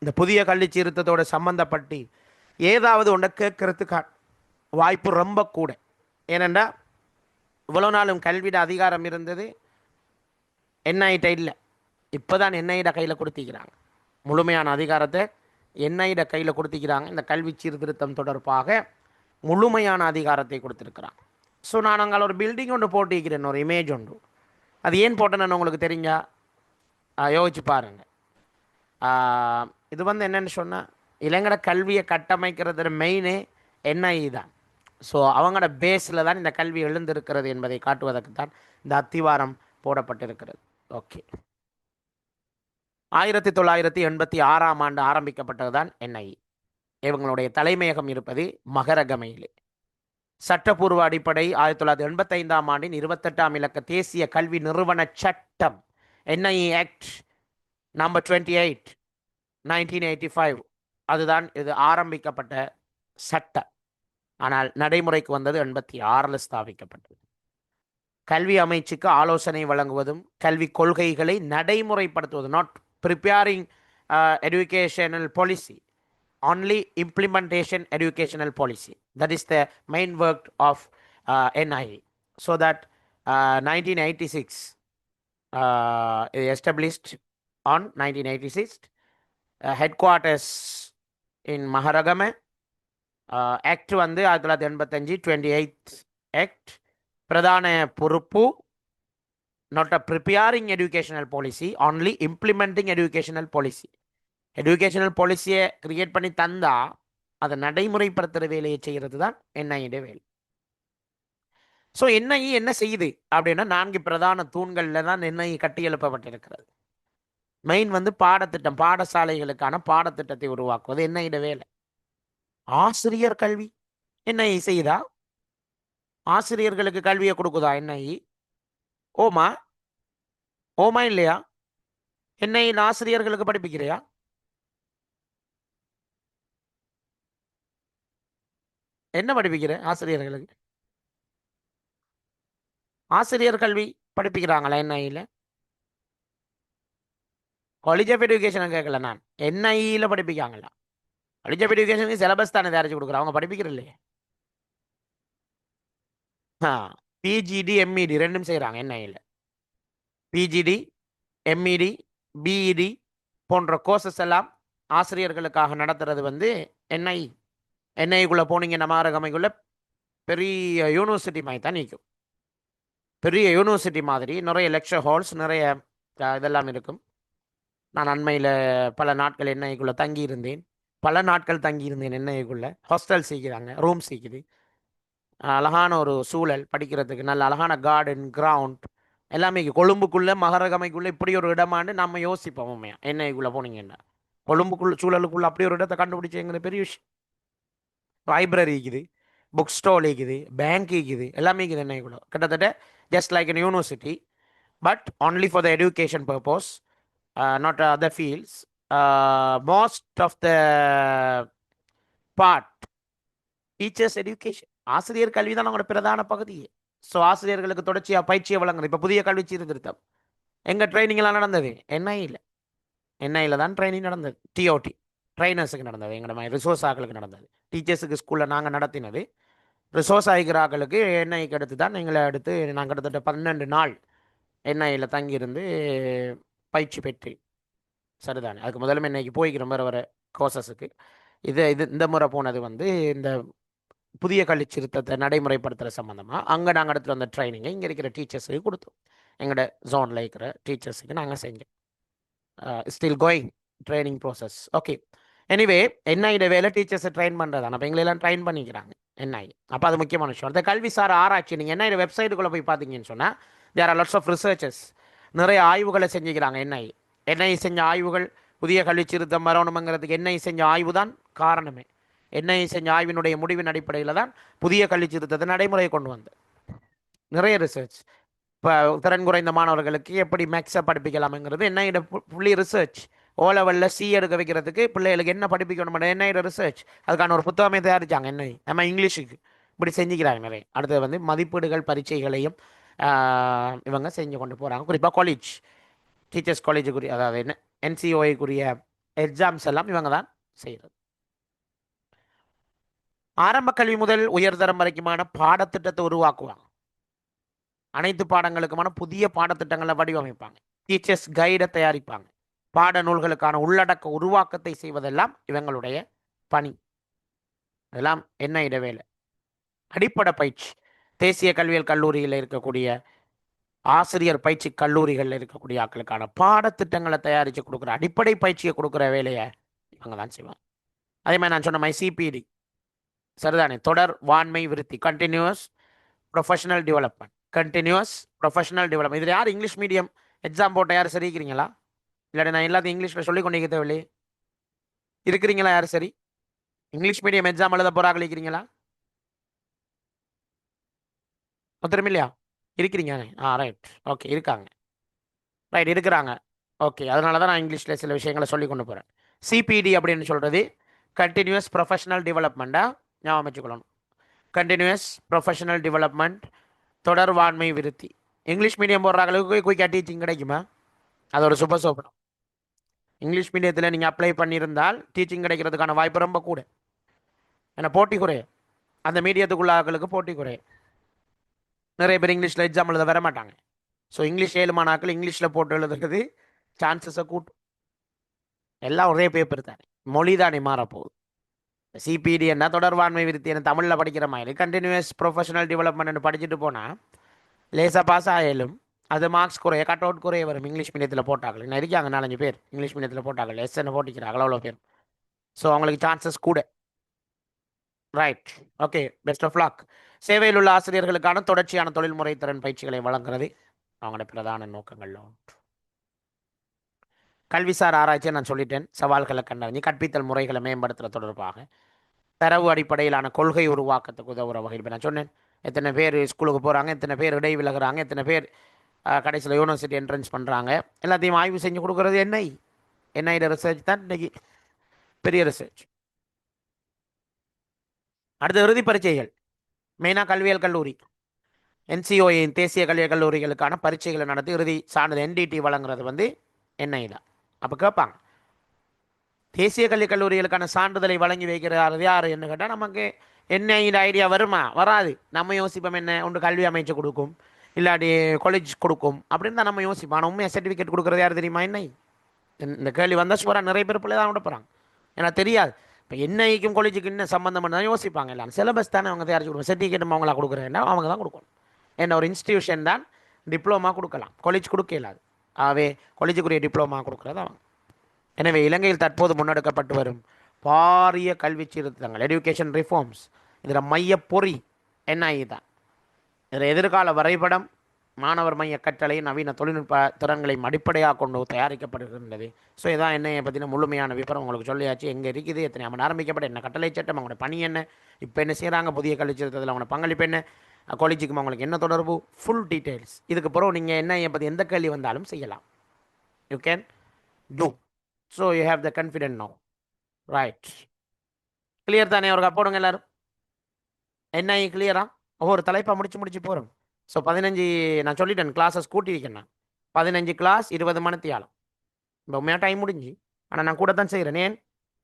இந்த புதிய கல்வி சீர்திருத்தத்தோடு சம்மந்தப்பட்டு ஏதாவது ஒன்றை கேட்கறதுக்கு வாய்ப்பு ரொம்ப கூட. ஏனெண்டா இவ்வளோ நாளும் கல்வியோட அதிகாரம் இருந்தது என்ஐட்ட இல்லை. இப்போ தான் என்ஐட கையில் கொடுத்திக்கிறாங்க. முழுமையான அதிகாரத்தை என்ஐட கையில் கொடுத்திக்கிறாங்க. இந்த கல்வி சீர்திருத்தம் தொடர்பாக முழுமையான அதிகாரத்தை கொடுத்துருக்குறாங்க. ஸோ நான் அங்கே ஒரு பில்டிங் ஒன்று போட்டிக்கிறேன், ஒரு இமேஜ் ஒன்று. அது ஏன் போட்டேன்னு உங்களுக்கு தெரிஞ்சா யோசிச்சு பாருங்கள். இது வந்து என்னென்னு சொன்னால், இளைஞர கல்வியை கட்டமைக்கிறது மெயினே என்ஐஇ தான். ஸோ அவங்களோட பேஸில் தான் இந்த கல்வி எழுந்திருக்கிறது என்பதை காட்டுவதற்கு தான் இந்த அத்திவாரம் போடப்பட்டிருக்கிறது. ஓகே. 1986ஆம் ஆண்டு ஆரம்பிக்கப்பட்டது தான் என்ஐஇ. இவங்களுடைய தலைமையகம் இருப்பது மகரகமையிலே. சட்டப்பூர்வ அடிப்படை 1985ஆம் ஆண்டின் 28ஆம் இலக்க தேசிய கல்வி நிறுவன சட்டம் என்ஐஇ ஆக்ட் நம்பர் 28 1985 அதுதான் இது ஆரம்பிக்கப்பட்ட சட்டம். ஆனால் நடைமுறைக்கு வந்தது 86 ஸ்தாபிக்கப்பட்டது. கல்வி அமைச்சுக்கு ஆலோசனை வழங்குவதும் கல்வி கொள்கைகளை நடைமுறைப்படுத்துவதும், not preparing educational policy, only implementation educational policy. That is the main work of NIE. So that 1986 established on 1986 headquarters in Maharagama. Act வந்து 1985 28th ஆக்ட். பிரதான பொறுப்பு not a preparing educational policy, only implementing educational policy. Educational பாலிசியை create பண்ணி தந்தா அதை நடைமுறைப்படுத்துகிற வேலையை செய்கிறது தான் என்ஐட வேலை. ஸோ என்ஐஇ என்ன செய்யுது அப்படின்னா, 4 பிரதான தூண்களில் தான் என்ஐஇ கட்டி எழுப்பப்பட்டிருக்கிறது. மெயின் வந்து பாடத்திட்டம், பாடசாலைகளுக்கான பாடத்திட்டத்தை உருவாக்குவது என்ஐட வேலை. ஆசிரியர் கல்வி என்ஐஇ செய்யுதா? ஆசிரியர்களுக்கு கல்வியை கொடுக்குதா என்ஐஇ? ஓமா ஓமா இல்லையா? என்ஐஇ ஆசிரியர்களுக்கு படிப்பிக்கிறியா? என்ன படிப்பிக்கிற ஆசிரியர்களுக்கு? ஆசிரியர் கல்வி படிப்பிக்கிறாங்களா என்ஐஇல? காலேஜ் ஆஃப் எஜுகேஷன் கேட்கல நான், என்ஐஇல படிப்பிக்காங்களா? காலேஜ் ஆஃப் எஜுகேஷனுக்கு சிலபஸ் தானே தயாரிச்சு கொடுக்குறாங்க, அவங்க படிப்பிக்கிற இல்லையே. பிஜிடி எம்இடி ரெண்டும் செய்கிறாங்க என்ஐஇல. பிஜிடி எம்இடி பிஇடி போன்ற கோர்சஸ் எல்லாம் ஆசிரியர்களுக்காக நடத்துறது வந்து என்ஐஇ. என்ஐக்குள்ளே போனீங்கன்னா மாரகமைக்குள்ளே பெரிய யூனிவர்சிட்டி மாதிரி தான் நிற்கும். பெரிய யூனிவர்சிட்டி மாதிரி நிறைய லெக்சர் ஹால்ஸ், நிறைய இதெல்லாம் இருக்கும். நான் அண்மையில் பல நாட்கள் என்ஐக்குள்ளே தங்கி இருந்தேன், பல நாட்கள் தங்கியிருந்தேன் என்ஐக்குள்ளே. ஹாஸ்டல் சீக்கிறாங்க, ரூம் சீக்குது, அழகான ஒரு சூழல் படிக்கிறதுக்கு, நல்ல அழகான கார்டன் கிரவுண்ட் எல்லாமே கொழும்புக்குள்ளே மகரகமைக்குள்ளே இப்படி ஒரு இடமான்னு நம்ம யோசிப்போம். உண்மையா என்ஐக்குள்ளே போனீங்கன்னா கொழும்புக்குள்ள சூழலுக்குள்ளே அப்படி ஒரு இடத்தை கண்டுபிடிச்சிங்கிற பெரிய விஷயம். லைப்ரரி இருக்குது, புக் ஸ்டால் இருக்குது, பேங்க் இருக்குது, எல்லாமே இருக்குது என்ஐக்குள்ளே. கிட்டத்தட்ட just like an university, but only for the education purpose, not other fields. Most of the part teachers education, ஆசிரியர் கல்வி தான் நம்மளோட பிரதான பகுதியே. ஸோ ஆசிரியர்களுக்கு தொடர்ச்சியாக பயிற்சியை வழங்குறது. இப்போ புதிய கல்வி சீர்திருத்தம் எங்கள் ட்ரைனிங் எல்லாம் நடந்தது என்ஐயில் தான் ட்ரைனிங் நடந்தது. டிஓடி ட்ரைனர்ஸுக்கு நடந்தது, எங்களோட மாதிரி ரிசோர்ஸ் ஆக்களுக்கு நடந்தது. டீச்சர்ஸுக்கு ஸ்கூலில் நாங்கள் நடத்தினது. ரிசோர்ஸ் ஆகிக்கிற ஆக்களுக்கு என்ஐக்கு எடுத்து தான் எங்களை எடுத்து நாங்கள் கிட்டத்தட்ட 12 நாள் என்ஐயில் தங்கியிருந்து பயிற்சி பெற்று. சரிதானே, அதுக்கு முதல்ல இன்னைக்கு போய்க்கிறோம் வேறு வேறு கோர்சஸுக்கு. இந்த முறை போனது வந்து இந்த புதிய கல்வி சீர்திருத்தத்தை நடைமுறைப்படுத்துகிற சம்மந்தமாக அங்கே நாங்கள் எடுத்துகிட்டு வந்த ட்ரைனிங்கை இங்கே இருக்கிற டீச்சர்ஸுக்கு கொடுத்தோம். எங்களோட ஜோனில் இருக்கிற டீச்சர்ஸுக்கு நாங்கள் செஞ்சோம். Still going training process. Okay, anyway என்ஐட வேலை டீச்சர்ஸை ட்ரெயின் பண்ணுறதான. அப்போ எங்களெல்லாம் ட்ரெயின் பண்ணிக்கிறாங்க என்ஐ. அப்போ அது முக்கியமான விஷயம். அந்த கல்விசார் ஆராய்ச்சி நீங்கள் என்ஐட வெப்சைட்டுக்குள்ளே போய் பார்த்தீங்கன்னு சொன்னால் there are lots of researches. நிறைய ஆய்வுகளை செஞ்சுக்கிறாங்க என்ஐ செஞ்ச ஆய்வுகள். புதிய கல்வி சீர்திருத்தம் வரணுங்கிறதுக்கு என்ஐ செஞ்ச ஆய்வு தான் காரணமே. என்ஐ செஞ்ச ஆய்வினுடைய முடிவின் அடிப்படையில் தான் புதிய கல்வி சீர்திருத்தத்தை நடைமுறை கொண்டு வந்து நிறைய ரிசர்ச். இப்போ திறன் குறைந்த மாணவர்களுக்கு எப்படி மேக்ஸை படிப்பிக்கலாம்ங்கிறது என்ஐட புள்ளி ரிசர்ச். ஓ லெவலில் சி எடுக்க வைக்கிறதுக்கு பிள்ளைகளுக்கு என்ன படிப்பிக்கணும் என்ஐட ரிசர்ச். அதுக்கான ஒரு புத்தகமே தயாரித்தாங்க என்ஐ. நம்ம இங்கிலீஷுக்கு இப்படி செஞ்சுக்கிறாங்க நிறைய. அடுத்தது வந்து மதிப்பீடுகள் பரீட்சைகளையும் இவங்க செஞ்சு கொண்டு போகிறாங்க. குறிப்பாக காலேஜ் டீச்சர்ஸ் காலேஜுக்குரிய, அதாவது என்ன என்சிஓஐக்குரிய எக்ஸாம்ஸ் எல்லாம் இவங்க தான் செய்கிறது. ஆரம்ப கல்வி முதல் உயர்தரம் வரைக்குமான பாடத்திட்டத்தை உருவாக்குவாங்க. அனைத்து பாடங்களுக்குமான புதிய பாடத்திட்டங்களை வடிவமைப்பாங்க. டீச்சர்ஸ் கைடை தயாரிப்பாங்க. பாட நூல்களுக்கான உள்ளடக்க உருவாக்கத்தை செய்வதெல்லாம் இவங்களுடைய பணி. அதெல்லாம் என்ன இடவேளை. அடிப்படை பயிற்சி தேசிய கல்வியல் கல்லூரியில் இருக்கக்கூடிய ஆசிரியர் பயிற்சி கல்லூரிகளில் இருக்கக்கூடிய ஆட்களுக்கான பாடத்திட்டங்களை தயாரித்து கொடுக்குற அடிப்படை பயிற்சியை கொடுக்குற வேலையை இவங்க தான் செய்வாங்க. அதே மாதிரி நான் சொன்ன மாதிரி சிபிடி, சரிதானே, தொடர் வான்மை விருத்தி, கண்டினியூஸ் ப்ரொஃபஷனல் டெவலப்மெண்ட். இதில் யார் இங்கிலீஷ் மீடியம் எக்ஸாம் போட்ட யார் சரி இருக்கிறீங்களா? இல்லாட்டி நான் எல்லாத்தையும் இங்கிலீஷில் சொல்லி கொண்டு தேவையில்லை இருக்கிறீங்களா? யார் சரி இங்கிலீஷ் மீடியம் எக்ஸாம் எழுத போகிறாங்க இருக்கிறீங்களா? ஒருத்தரும் இல்லையா? இருக்கிறீங்க. ரைட், ஓகே, இருக்காங்க. ரைட், இருக்கிறாங்க. ஓகே, அதனால தான் நான் இங்கிலீஷில் சில விஷயங்களை சொல்லி கொண்டு போகிறேன். சிபிடி அப்படின்னு சொல்கிறது கண்டினியூஸ் ப்ரொஃபஷனல் டெவலப்மெண்ட்டாக ஞாபகம் வச்சுக்கொள்ளணும். கண்டினியூஸ் ப்ரொஃபஷனல் டெவலப்மெண்ட், தொடர்வாண்மை விருத்தி. இங்கிலீஷ் மீடியம் போடுறாங்களுக்கு குயிக்காக டீச்சிங் கிடைக்குமா? அது ஒரு சுப சோபனம். இங்கிலீஷ் மீடியத்தில் நீங்கள் அப்ளை பண்ணியிருந்தால் டீச்சிங் கிடைக்கிறதுக்கான வாய்ப்பு ரொம்ப கூட. ஏன்னா போட்டி குறையும், அந்த மீடியத்துக்குள்ள ஆக்களுக்கு போட்டி குறையும். நிறைய பேர் இங்கிலீஷில் எக்ஸாம் எழுத வர மாட்டாங்க. ஸோ இங்கிலீஷ் 7 மாணாக்கள் இங்கிலீஷில் போட்டு எழுதுறது சான்சஸை கூட்டும். எல்லாம் ஒரே பேப்பர் தானே, மொழி தானே மாறப்போகுது. சிபிடி என்ன தொடர்வாண்மை விருத்தி என்ன தமிழில் படிக்கிற மாதிரி கண்டினியூஸ் ப்ரொஃபஷனல் டெவலப்மெண்ட் படிச்சுட்டு போனால் லேசாக பாஸ் ஆகிடும். அது மார்க்ஸ் குறைய, கட் அவுட் குறைய வரும். இங்கிலீஷ் மீடியத்தில் போட்டாங்க இன்னும் இருக்காங்க 4-5 பேர் இங்கிலீஷ் மீடியத்தில் போட்டாங்க, எஸ்என்னு போட்டிக்கிறாங்க அவ்வளோ பேர். ஸோ அவங்களுக்கு சான்சஸ் கூட. Right, okay, best of luck. சேவையில் உள்ள ஆசிரியர்களுக்கான தொடர்ச்சியான தொழில்முறை திறன் பயிற்சிகளை வழங்குறது அவங்களோட பிரதான நோக்கங்கள். கல்விசார் ஆராய்ச்சியை நான் சொல்லிட்டேன். சவால்களை கண்டறிஞ்சு கற்பித்தல் முறைகளை மேம்படுத்துகிற தொடர்பாக தரவு அடிப்படையிலான கொள்கை உருவாக்கத்துக்கு உதவுற வகையில் நான் சொன்னேன். எத்தனை பேர் ஸ்கூலுக்கு போகிறாங்க, எத்தனை பேர் இடை விலகுறாங்க, எத்தனை பேர் கடைசியில் யூனிவர்சிட்டி என்ட்ரன்ஸ் பண்ணுறாங்க, எல்லாத்தையும் ஆய்வு செஞ்சு கொடுக்குறது என்ஐட ரிசர்ச் தான் இன்றைக்கி பெரிய ரிசர்ச். அடுத்த இறுதி பரீட்சைகள் மெயினாக கல்வியல் கல்லூரி என்சிஓயின் தேசிய கல்வியல் கல்லூரிகளுக்கான பரீட்சைகளை நடத்தி இறுதி சான்றிதழ் என்டிடி வழங்குறது வந்து என்ஐ தான். அப்போ கேட்பாங்க தேசிய கல்வி கல்லூரிகளுக்கான சான்றிதழை வழங்கி வைக்கிறார் யார் என்ன கேட்டால் நமக்கு என்ஐட ஐடியா வருமா? வராது. நம்ம யோசிப்போம் என்ன ஒன்று கல்வி அமைச்சு கொடுக்கும், இல்லாட்டி காலேஜ் கொடுக்கும் அப்படின்னு தான் நம்ம யோசிப்போம். ஆனால் உண்மையாக சர்டிஃபிகேட் கொடுக்குறது யார் தெரியுமா? என்ஐ. இந்த கேள்வி வந்தால் சூப்பராக நிறைய பேர் பிள்ளை தான் விட போகிறாங்க. ஏன்னா தெரியாது. இப்போ என்ஐக்கும் காலேஜுக்கு என்ன சம்மந்தம் தான் யோசிப்பாங்க. எல்லாம் சிலபஸ் தானே அவங்க தயாரிச்சு கொடுப்பாங்க. சர்டிஃபிகேட் அவங்களா கொடுக்குறேன்னா அவங்க தான் கொடுக்கணும். என்ன ஒரு இன்ஸ்டியூஷன் தான் டிப்ளமா கொடுக்கலாம், காலேஜ் கொடுக்க இல்லாது. ஆகவே காலேஜுக்குரிய டிப்ளமா கொடுக்குறது அவங்க. எனவே இலங்கையில் தற்போது முன்னெடுக்கப்பட்டு வரும் பாரிய கல்வி சீர்திருத்தங்கள், எடுகேஷன் ரிஃபார்ம்ஸ், இதில் மைய பொறி என்ஐஇ தான். இதில் எதிர்கால வரைபடம் மாணவர் மைய கற்றலை நவீன தொழில்நுட்ப திறன்களையும் அடிப்படையாக கொண்டு தயாரிக்கப்படுகின்றது. ஸோ இதான் என்னையை பற்றின முழுமையான விவரம் உங்களுக்கு சொல்லியாச்சு. எங்கே இருக்குது, எத்தனை அவன் ஆரம்பிக்கப்பட்ட, என்ன கட்டளை சட்டம், அவங்களோட பணி என்ன, இப்போ என்ன செய்கிறாங்க, புதிய கல்வி சட்டத்தில் அவங்களோட பங்களிப்பு என்ன, காலேஜுக்கும் அவங்களுக்கு என்ன தொடர்பு, ஃபுல் டீட்டெயில்ஸ். இதுக்கு பிறகு நீங்கள் என்னையை பற்றி எந்த கேள்வி வந்தாலும் செய்யலாம். You can do. So you have the confident no. Right, clear தானே? அவருக்கு போடுங்க எல்லாரும். என்ஐஇ கிளியரா? ஒவ்வொரு தலைப்பாக முடிச்சு போகிறோம். ஸோ 15 நான் சொல்லிட்டேன், கிளாஸஸ் கூட்டியிருக்கேன் நான். 15 கிளாஸ் 20 மணித்தியாலம். இப்போ உண்மையாக டைம் முடிஞ்சு, ஆனால் நான் கூட தான் செய்கிறேன். ஏன்?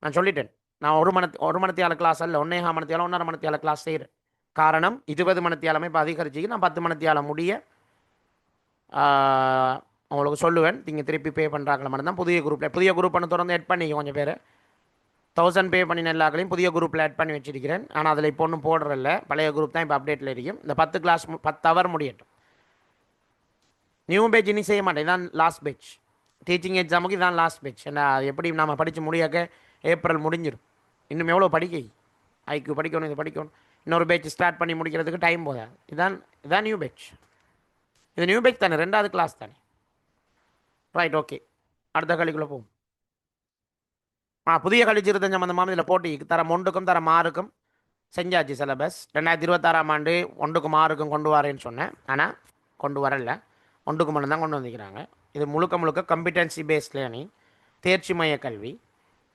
நான் சொல்லிட்டேன், நான் ஒரு மணித்தியால கிளாஸ் அல்ல, 1.5 மணித்தியாலம் 1.5 மணித்தியால கிளாஸ் செய்கிறேன். காரணம் 20 மணித்தியாலமே இப்போ அதிகரிச்சு நான் 10 மணித்தியாலம் முடிய உங்களுக்கு சொல்லுவேன். நீங்கள் திருப்பி பே பண்ணுறாங்கள மட்டும் தான் புதிய குரூப்னு தொடர்ந்து ஆட் பண்ணிக்க கொஞ்சம் பேர். 1000 பே பண்ணின எல்லாக்களையும் புதிய குரூப்பில் ஆட் பண்ணி வச்சிருக்கிறேன். ஆனால் அதில் இப்போ ஒன்றும் போடுறதில்ல, பழைய குரூப் தான் இப்போ அப்டேட்டில் இருக்கும். இந்த 10 கிளாஸ் 10 ஹவர் முடியட்டும். நியூ பேட்ச் இனி செய்ய மாட்டேன், இதான் லாஸ்ட் பேட்ச். டீச்சிங் எக்ஸாமுக்கு இதான் லாஸ்ட் பேட்ச். ஏன்னா அது எப்படி நம்ம படித்து முடியாக்க ஏப்ரல் முடிஞ்சிடும். இன்னும் எவ்வளோ படிக்க, ஐக்கு படிக்கணும், இது படிக்கணும். இன்னொரு பேட்ச் ஸ்டார்ட் பண்ணி முடிக்கிறதுக்கு டைம் போதாது. இதான் நியூ பேட்ச். இது நியூ பேட்ச் தானே, 2வது கிளாஸ் தானே. Right, okay. அடுத்த கல்விக்குள்ளே போகும். புதிய கல்வி சீர்திருத்தம் சம்பந்தமாக இதில் போட்டி தரம் 1க்கும் தரம் 6க்கும் செஞ்சாச்சு சிலபஸ். 2026ஆம் ஆண்டு 1க்கும் 6க்கும் கொண்டு வரேன்னு சொன்னேன், ஆனால் கொண்டு வரல. 1க்கு மட்டும் தான் கொண்டு வந்திருக்கிறாங்க. இது முழுக்க கம்பிட்டன்சி பேஸ்ட் லேர்னிங், தேர்ச்சி மைய கல்வி,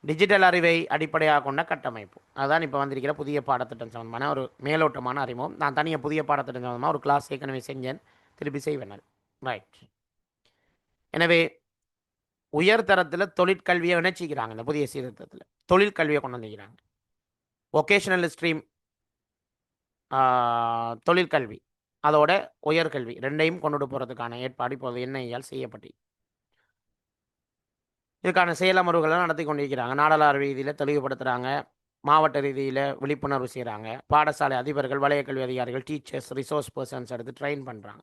டிஜிட்டல் அறிவை அடிப்படையாக கொண்ட கட்டமைப்பு. அதுதான் இப்போ வந்திருக்கிற புதிய பாடத்திட்டம் சம்பந்தமான ஒரு மேலோட்டமான அறிமுகம். நான் தனியாக புதிய பாடத்திட்டம் சம்பந்தமாக ஒரு கிளாஸ் ஏற்கனவே செஞ்சேன், திருப்பி செய்வேன். ரைட். எனவே உயர்தரத்தில் தொழிற்கல்வியை இணைச்சிக்கிறாங்க. இந்த புதிய சீர்திருத்தத்தில் தொழிற்கல்வியை கொண்டு வந்துக்கிறாங்க. வொகேஷனல் ஸ்ட்ரீம் தொழிற்கல்வி, அதோட உயர்கல்வி ரெண்டையும் கொண்டுட்டு போகிறதுக்கான ஏற்பாடு இப்போது என்ஐஆல் செய்யப்பட்டு இதுக்கான செயலமர்வுகளை நடத்தி கொண்டிருக்கிறாங்க. நாடளார் ரீதியில் தெளிவுபடுத்துகிறாங்க, மாவட்ட ரீதியில் விழிப்புணர்வு செய்கிறாங்க, பாடசாலை அதிபர்கள், வலய கல்வி அதிகாரிகள், டீச்சர்ஸ், ரிசோர்ஸ் பர்சன்ஸ் எடுத்து ட்ரெயின் பண்ணுறாங்க.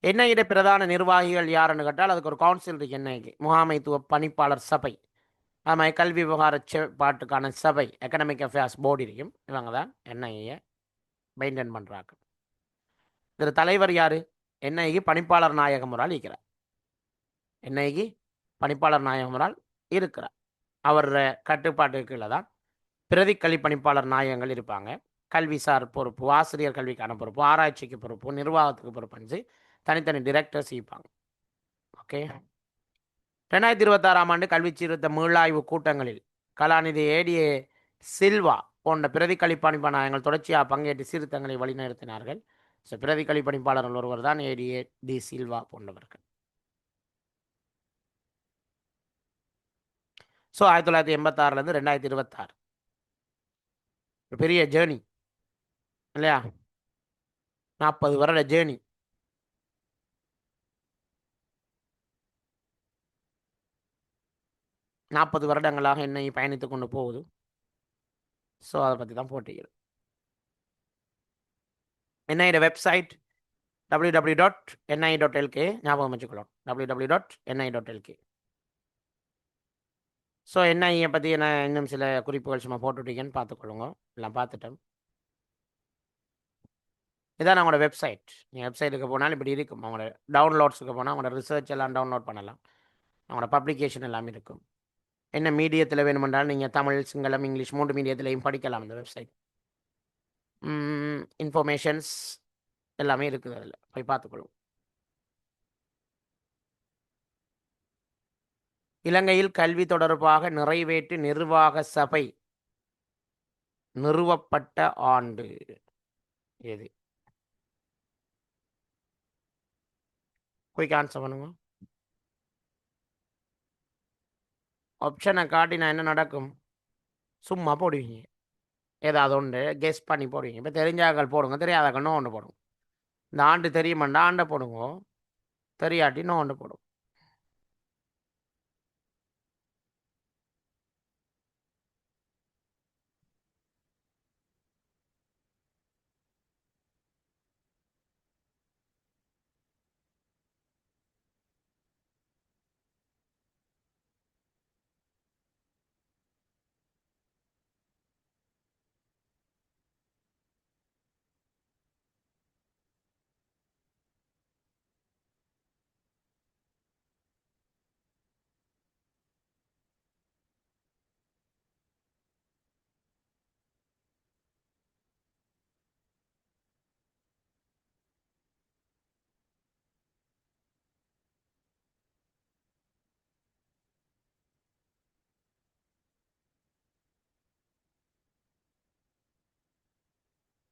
என்ஐட பிரதான நிர்வாகிகள் யாருன்னு கேட்டால் அதுக்கு ஒரு கவுன்சில் இருக்குது. என்ஐக்கு முகாமைத்துவ பணிப்பாளர் சபை, அது மாதிரி கல்வி விவகார பாட்டுக்கான சபை, எக்கனாமிக் அஃபேர்ஸ் போர்டு இருக்கும். இவங்க தான் என்ஐஏ மெயின்டைன் பண்ணுறாங்க. இதில் தலைவர் யார்? என்ஐக்கு பணிப்பாளர் நாயகம் ஒரு ஆள் இருக்கிறார். என்ஐக்கு பணிப்பாளர் நாயகம் ஒரு ஆள் இருக்கிறார். அவர் கட்டுப்பாட்டுக்கு கீழே தான் பிரதி கல்வி பணிப்பாளர் நாயகங்கள் இருப்பாங்க. கல்விசார் பொறுப்பு, ஆசிரியர் கல்விக்கான பொறுப்பு, ஆராய்ச்சிக்கு பொறுப்பு, நிர்வாகத்துக்கு பொறுப்பு தனித்தனி டிரெக்டர்ஸ் இருப்பாங்க. ஓகே. 2026ஆம் ஆண்டு கல்வி சீர்திருத்த மீளாய்வு கூட்டங்களில் கலாநிதி ஏடிஏ சில்வா போன்ற பிரதி கல்விப்பணிப்பாளர் நாயகங்கள் தொடர்ச்சியாக பங்கேற்று சீர்திருத்தங்களை வழிநடத்தினார்கள். ஸோ பிரதி கல்விப்பணிப்பாளர்கள் ஒருவர் தான் ஏடிஏ டி சில்வா போன்றவர்கள். ஸோ 1986லேருந்து 2026 பெரிய ஜேர்னி இல்லையா? 40 வருட ஜேர்னி. நாற்பது வருடங்களாக என்னை பயணித்து கொண்டு போகுது. ஸோ அதை பற்றி தான் போட்டிக்கிறேன். என்ஐட வெப்சைட் www.ni.lk, ஞாபகம் வச்சுக்கலாம், www.ni.lk. ஸோ என்ஐயை பற்றி நான் இன்னும் சில குறிப்புகள் சும்மா போட்டுவிட்டீங்கன்னு பார்த்துக்கொள்ளுங்க. எல்லாம் பார்த்துட்டேன். இதான் அவங்களோட வெப்சைட். நீங்கள் வெப்சைட்டுக்கு போனாலும் இப்படி இருக்கும். அவங்களோட டவுன்லோட்ஸுக்கு போனால் அவங்களோட ரிசர்ச் எல்லாம் டவுன்லோட் பண்ணலாம். அவங்களோட பப்ளிகேஷன் எல்லாமே இருக்கும். என்ன மீடியத்தில் வேணுமென்றால் நீங்கள் தமிழ், சிங்களம், இங்கிலீஷ் 3 மீடியத்திலையும் படிக்கலாம். இந்த வெப்சைட் இன்ஃபர்மேஷன்ஸ் எல்லாமே இருக்குது, அதில் போய் பார்த்துக்கொள்ளும். இலங்கையில் கல்வி தொடர்பாக நிறைவேற்று நிர்வாக சபை நிறுவப்பட்ட ஆண்டு எது? குயிக் ஆன்சர் பண்ணுங்க. ஆப்ஷனை காட்டினா என்ன நடக்கும்? சும்மா போடுவீங்க, ஏதாவது ஒன்று கெஸ் பண்ணி போடுவீங்க. இப்போ தெரிஞ்சாக்கள் போடுங்க, தெரியாதாக்கள் நோ ஒன்று போடுங்க. இந்த ஆண்டு தெரியுமாண்டா ஆண்டை போடுங்க, தெரியாட்டி நோ ஒன்று போடுங்க.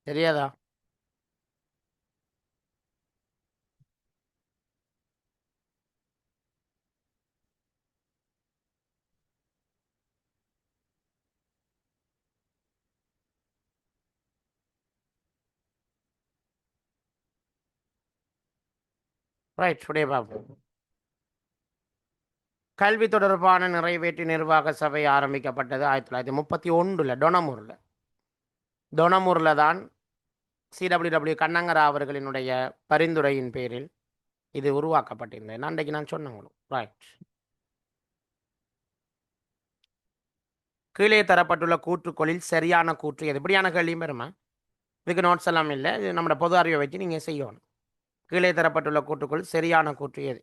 தெரியாதா? ரைட், உடைய பார்ப்போம். கல்வி தொடர்பான நிறைவேற்று நிர்வாக சபை ஆரம்பிக்கப்பட்டது 1931 டொனமூரில். டொனமூரில் தான் CWW கண்ணங்கரா அவர்களினுடைய பரிந்துரையின் பேரில் இது உருவாக்கப்பட்டிருந்தது. அன்றைக்கு நான் சொன்னேன் உங்களுக்கு. ரைட். கீழே தரப்பட்டுள்ள கூற்றுக்களில் சரியான கூற்று எது? இப்படியான கேள்வியும் பெறுமா? இதுக்கு நோட்ஸ் எல்லாம் இல்லை, இது நம்மளோட பொது அறிவை வச்சு நீங்கள் செய்யணும். கீழே தரப்பட்டுள்ள கூற்றுக்குள் சரியான கூற்று எது?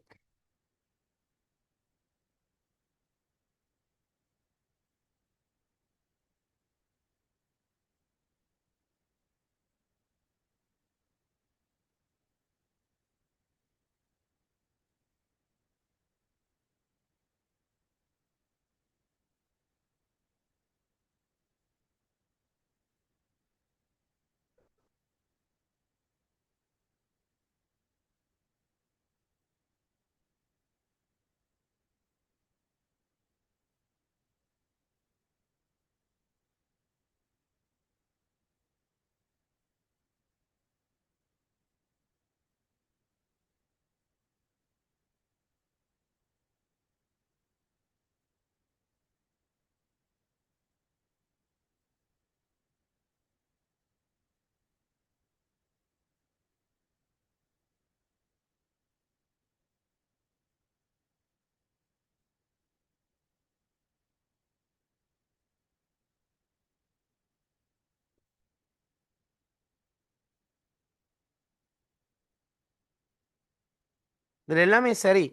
இதில் எல்லாமே சரி,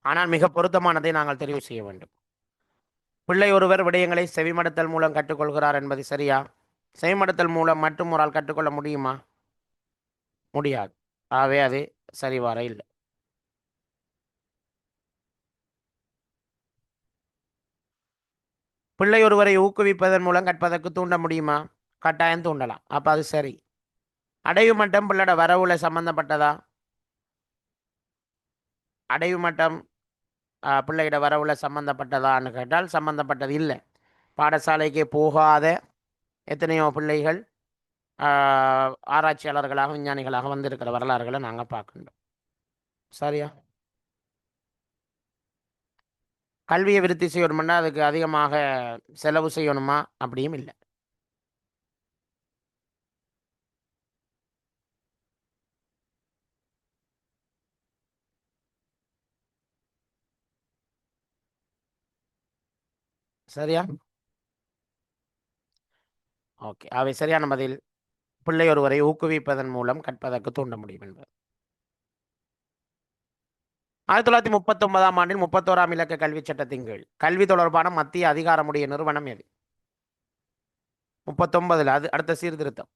ஆனால் மிக பொருத்தமானதை நாங்கள் தெரிவு செய்ய வேண்டும். பிள்ளை ஒருவர் விடயங்களை செவிமடுத்தல் மூலம் கற்றுக்கொள்கிறார் என்பது சரியா? செவிமடுத்தல் மூலம் மட்டும் ஒரு ஆள் கற்றுக்கொள்ள முடியுமா? முடியாது. ஆகவே அது சரிவர இல்லை. பிள்ளை ஒருவரை ஊக்குவிப்பதன் மூலம் கற்பதற்கு தூண்ட முடியுமா? கட்டாயம் தூண்டலாம். அப்போ அது சரி. அடைவு மட்டம் பிள்ளையோட வரவுல சம்பந்தப்பட்டதா? அடைவு மட்டம் பிள்ளையோட வரவுல சம்பந்தப்பட்டதான்னு கேட்டால் சம்பந்தப்பட்டது இல்லை. பாடசாலைக்கு போகாத எத்தனையோ பிள்ளைகள் ஆராய்ச்சியாளர்களாக விஞ்ஞானிகளாக வந்திருக்கிற வரலாறுகளை நாங்கள் பார்க்கணும். சரியா? கல்வியை விருத்தி செய்யணும்னா அதுக்கு அதிகமாக செலவு செய்யணுமா? அப்படியும் இல்லை. சரியா? ஓகே, அவை சரியான பதில். பிள்ளை ஒருவரை ஊக்குவிப்பதன் மூலம் கற்பதற்கு தூண்ட முடியும் என்பது. 1939ஆம் ஆண்டில் 31ஆம் இலக்க கல்வி சட்டத்தின் கீழ் கல்வி தொடர்பான மத்திய அதிகாரமுடைய நிறுவனம் எது? 39ல் அது அடுத்த சீர்திருத்தம்.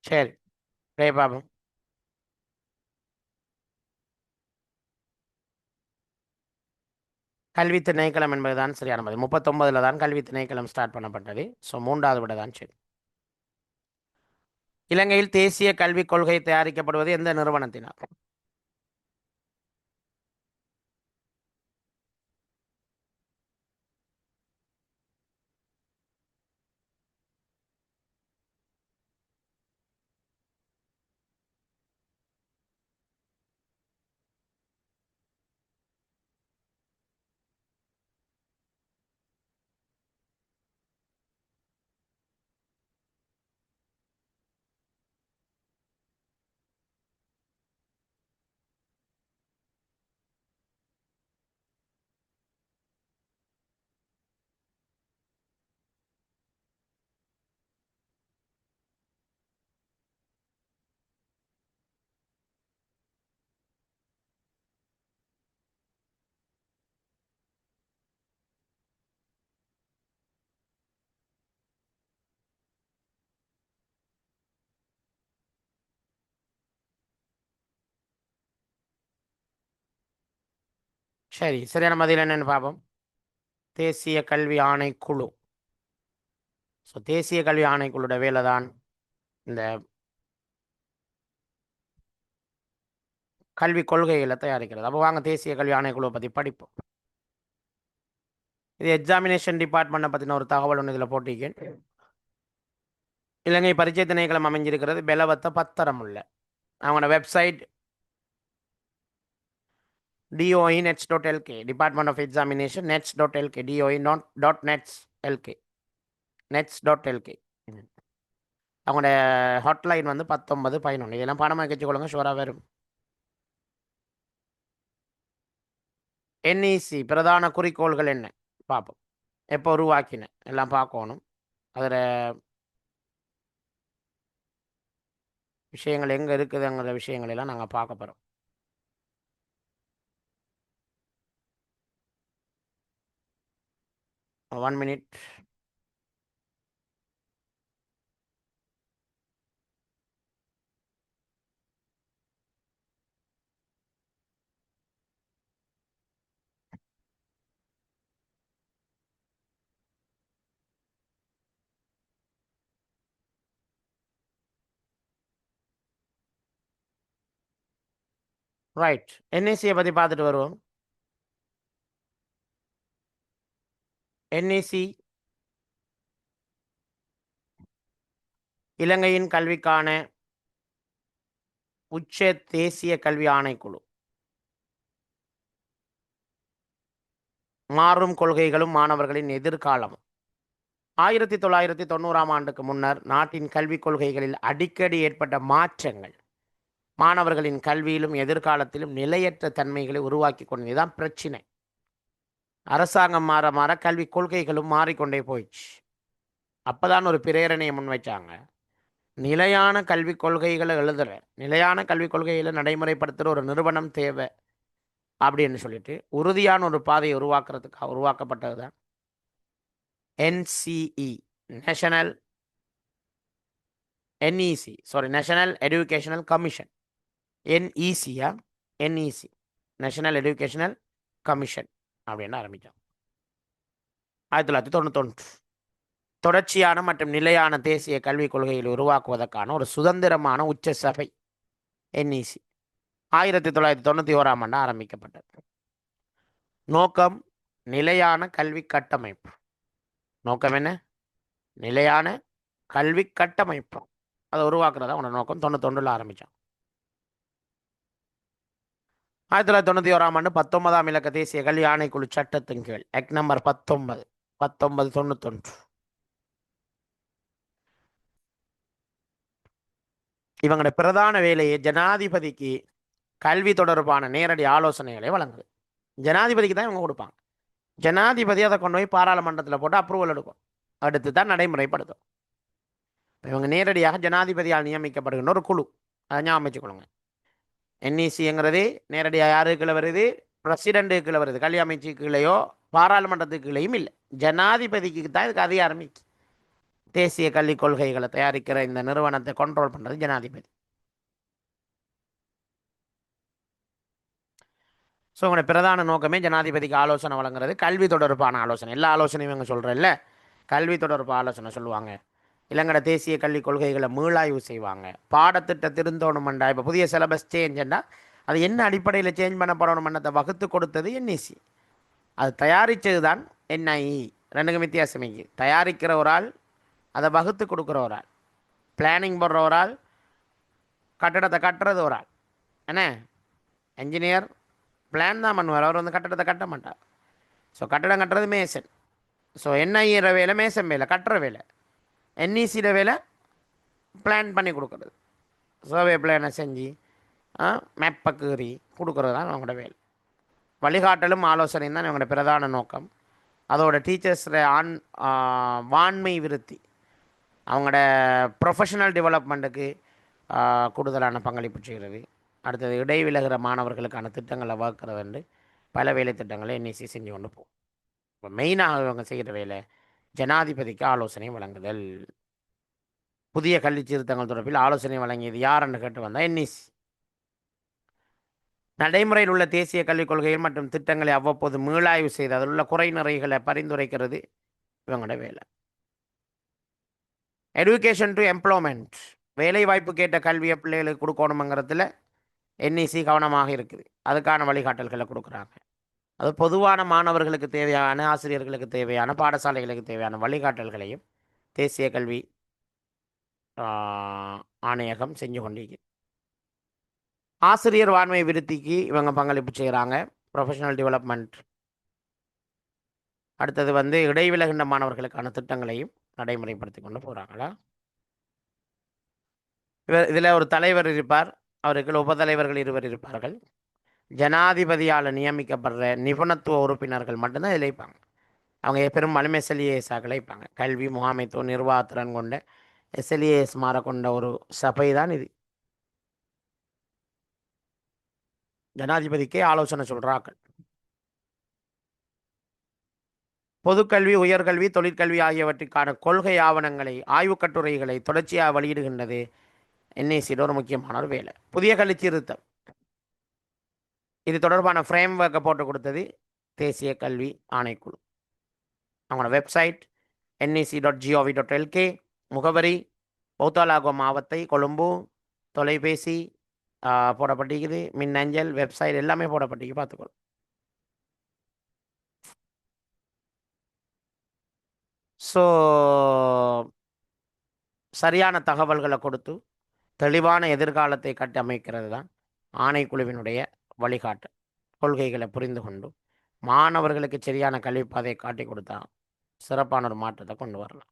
சரி, பாபம். கல்வி திணைக்களம் என்பதுதான் சரியான பதில். 39ல் தான் கல்வி திணைக்களம் ஸ்டார்ட் பண்ணப்பட்டது. ஸோ 3வது விட தான் சரி. இலங்கையில் தேசிய கல்விக் கொள்கை தயாரிக்கப்படுவது எந்த நிறுவனத்தினால்? சரி, சரியான பதில் என்னன்னு பார்ப்போம். தேசிய கல்வி ஆணைக்குழு. ஸோ தேசிய கல்வி ஆணைக்குழுட வேலை தான் இந்த கல்வி கொள்கைகளை தயாரிக்கிறது. அப்போ வாங்க தேசிய கல்வி ஆணைக்குழுவை பற்றி படிப்போம். இது எக்ஸாமினேஷன் டிபார்ட்மெண்ட்டை பற்றின ஒரு தகவல் ஒன்று இதில் போட்டிருக்கேன். இலங்கை பரீட்சை திணைக்களம் அமைஞ்சிருக்கிறது பெலவத்த பத்தரமுள்ள. அவங்களோட website doe.nets.lk, department of examination nets.lk, doe.nets.lk, nets.lk. அவங்களோட ஹாட்லைன் வந்து 1911. இதெல்லாம் பணமாக வச்சுக்கொள்ளுங்க, ஷுவராக வரும். என்இசி பிரதான குறிக்கோள்கள் என்ன பார்ப்போம். எப்போ உருவாக்கின எல்லாம் பார்க்கணும். அதில் விஷயங்கள் எங்கே இருக்குதுங்கிற விஷயங்கள் எல்லாம் நாங்கள் பார்க்க போகிறோம். One minute. ரைட், என்இசியை பற்றி பார்த்துட்டு வருவோம். என்இசி இலங்கையின் கல்விக்கான உச்ச தேசிய கல்வி ஆணைக்குழு. மாறும் கொள்கைகளும் மாணவர்களின் எதிர்காலமும். 1990ஆம் ஆண்டுக்கு முன்னர் நாட்டின் கல்விக் கொள்கைகளில் அடிக்கடி ஏற்பட்ட மாற்றங்கள் மாணவர்களின் கல்வியிலும் எதிர்காலத்திலும் நிலையற்ற தன்மைகளை உருவாக்கி கொண்டதுதான் பிரச்சனை. அரசாங்கம் மாற மாற கல்விக் கொள்கைகளும் மாறிக்கொண்டே போயிடுச்சு. அப்பதான் ஒரு பிரேரணையை முன்வைச்சாங்க. நிலையான கல்விக் கொள்கைகளை எழுதுற, நிலையான கல்விக் கொள்கைகளை நடைமுறைப்படுத்துகிற ஒரு நிறுவனம் தேவை அப்படின்னு சொல்லிட்டு உறுதியான ஒரு பாதையை உருவாக்குறதுக்காக உருவாக்கப்பட்டது தான் NCE, national NEC, sorry, national educational commission. என்இசியா, என்இசி, நேஷனல் எஜுகேஷனல் கமிஷன் அப்படின்னு ஆரம்பித்தோம் 1991. தொடர்ச்சியான மற்றும் நிலையான தேசிய கல்விக் கொள்கையில் உருவாக்குவதற்கான ஒரு சுதந்திரமான உச்ச சபை என்இசி 1991ஆம் ஆண்டு ஆரம்பிக்கப்பட்டது. நோக்கம் நிலையான கல்வி கட்டமைப்பு. நோக்கம் என்ன? நிலையான கல்வி கட்டமைப்பு. அதை உருவாக்குறதா உன்னோட நோக்கம். 91 ஆரம்பித்தோம். 1991ஆம் ஆண்டு 19ஆம் இலக்க தேசிய கல்வி ஆணைக்குழு சட்டத்தின் கீழ் ஆக்ட் நம்பர் 1991. இவங்களோட பிரதான வேலையை ஜனாதிபதிக்கு கல்வி தொடர்பான நேரடி ஆலோசனைகளை வழங்குது. ஜனாதிபதிக்கு தான் இவங்க கொடுப்பாங்க. ஜனாதிபதி அதை கொண்டு போய் பாராளுமன்றத்தில் போட்டு அப்ரூவல் எடுக்கும். அடுத்து தான் நடைமுறைப்படுத்தும். இவங்க நேரடியாக ஜனாதிபதியால் நியமிக்கப்படுகின்ற ஒரு குழு. அதை ஞாபகம் வச்சுக்கொள்ளுங்க. என்இசிங்கிறது நேரடியாக யாருக்குள்ள வருது? பிரசிடென்ட்டுக்குள்ள வருது. கல்வி அமைச்சுக்குள்ளேயோ பாராளுமன்றத்துக்குள்ளேயும் இல்லை. ஜனாதிபதிக்கு தான் இதுக்கு அதிகாரம். தேசிய கல்விக் கொள்கைகளை தயாரிக்கிற இந்த நிறுவனத்தை கண்ட்ரோல் பண்ணுறது ஜனாதிபதி. ஸோ உங்களோட பிரதான நோக்கமே ஜனாதிபதிக்கு ஆலோசனை வழங்குறது. கல்வி தொடர்பான ஆலோசனை, எல்லா ஆலோசனையும் இவங்க சொல்கிறல்ல, கல்வி தொடர்பு ஆலோசனை சொல்லுவாங்க. இலங்கட தேசிய கல்விக் கொள்கைகளை மீளாய்வு செய்வாங்க. பாடத்திட்ட திருந்தோணுமெண்டா, இப்போ புதிய சிலபஸ் சேஞ்சுண்டா அது என்ன அடிப்படையில் சேஞ்ச் பண்ணப்படணுமென்றதை வகுத்து கொடுத்தது என்இசி. அது தயாரித்தது தான் என்ஐஇ. ரெண்டுக்கும் வித்தியாசம். இங்கே தயாரிக்கிற ஒரு ஆள், அதை வகுத்து கொடுக்குற ஒரு ஆள், பிளானிங் போடுற ஒரு ஆள், கட்டடத்தை கட்டுறது ஒரு ஆள். என்ன, என்ஜினியர் பிளான் தான் பண்ணுவார், அவர் வந்து கட்டடத்தை கட்ட மாட்டார். ஸோ கட்டடம் கட்டுறது மேசன். ஸோ என்ஐஇற வேலை மேசன் வேலை, கட்டுற வேலை. என்இசியில் வேலை பிளான் பண்ணி கொடுக்குறது. சர்வே பிளானை செஞ்சு மேப்பை கீறி கொடுக்குறது தான் அவங்களோட வேலை. வழிகாட்டலும் ஆலோசனையும் தான் இவங்களோட பிரதான நோக்கம். அதோட டீச்சர்ஸில் வான்மை விருத்தி, அவங்களோட ப்ரொஃபஷனல் டெவலப்மெண்ட்டுக்கு கூடுதலான பங்களிப்பு செய்கிறது. அடுத்தது இடைவிலகிற மாணவர்களுக்கான திட்டங்களை வகுக்கிறது. பல வேலை திட்டங்களை என்இசி செஞ்சு கொண்டு போகும். இப்போ மெயினாக இவங்க செய்கிற வேலை ஜனாதிபதிக்கு ஆலோசனை வழங்குதல். புதிய கல்வி சீர்திருத்தங்கள் தொடர்பில் ஆலோசனை வழங்கியது யாருன்னு கேட்டு வந்தால் என்இசி. நடைமுறையில் உள்ள தேசிய கல்விக் கொள்கைகள் மற்றும் திட்டங்களை அவ்வப்போது மீளாய்வு செய்து அதில் உள்ள குறை நிறைகளை பரிந்துரைக்கிறது இவங்களோட வேலை. எடுகேஷன் டு எம்ப்ளாய்மெண்ட், வேலை வாய்ப்பு கேட்ட கல்வியை பிள்ளைகளுக்கு கொடுக்கணுங்கிறதுல என்இசி கவனமாக இருக்குது. அதுக்கான வழிகாட்டல்களை கொடுக்குறாங்க. அது பொதுவான மாணவர்களுக்கு தேவையான, ஆசிரியர்களுக்கு தேவையான, பாடசாலைகளுக்கு தேவையான வழிகாட்டல்களையும் தேசிய கல்வி ஆணையகம் செஞ்சு கொண்டிருக்கிறது. ஆசிரியர் வான்மை விருத்திக்கு இவங்க பங்களிப்பு செய்கிறாங்க. Professional development. அடுத்தது இடைவிலகின்ற மாணவர்களுக்கான திட்டங்களையும் நடைமுறைப்படுத்தி கொண்டு போகிறாங்களா. இதில் ஒரு தலைவர் இருப்பார், அவருக்கு உபதலைவர்கள் 2 இருப்பார்கள். ஜனாதிபதியால் நியமிக்கப்படுற நிபுணத்துவ உறுப்பினர்கள் மட்டும்தான் இதில் வைப்பாங்க. அவங்க பெரும்பாலும் எஸ்எல்ஏஎஸ்ஸாக்களை வைப்பாங்க. கல்வி முகாமைத்துவ நிர்வாகத்திறன் கொண்ட எஸ்எல்ஏஎஸ் மாற கொண்ட ஒரு சபை தான் இது. ஜனாதிபதிக்கே ஆலோசனை சொல்கிறார்கள். பொதுக்கல்வி, உயர்கல்வி, தொழிற்கல்வி ஆகியவற்றுக்கான கொள்கை ஆவணங்களை, ஆய்வுக் கட்டுரைகளை தொடர்ச்சியாக வெளியிடுகின்றது என்ஐசியோட ஒரு முக்கியமான ஒரு வேலை. புதிய கல்வி சீர்திருத்தம், இது தொடர்பான ஃப்ரேம் ஒர்க்கை போட்டு கொடுத்தது தேசிய கல்வி ஆணைக்குழு. அவங்களோட வெப்சைட் nec.gov.lk, முகவரி பௌத்தாலாகோ மாவத்தை, கொழும்பு, தொலைபேசி போடப்பட்டிருக்குது, மின்னஞ்சல், வெப்சைட் எல்லாமே போடப்பட்டிருக்கு, பார்த்துக்கொள்ளும். ஸோ சரியான தகவல்களை கொடுத்து தெளிவான எதிர்காலத்தை கட்டமைக்கிறது தான் ஆணைக்குழுவினுடைய வழிகாட்டு. கொள்கைகளை புரிந்து கொண்டு மாணவர்களுக்கு சரியான கல்விப்பாதையை காட்டி கொடுத்தா சிறப்பான ஒரு மாற்றத்தை கொண்டு வரலாம்.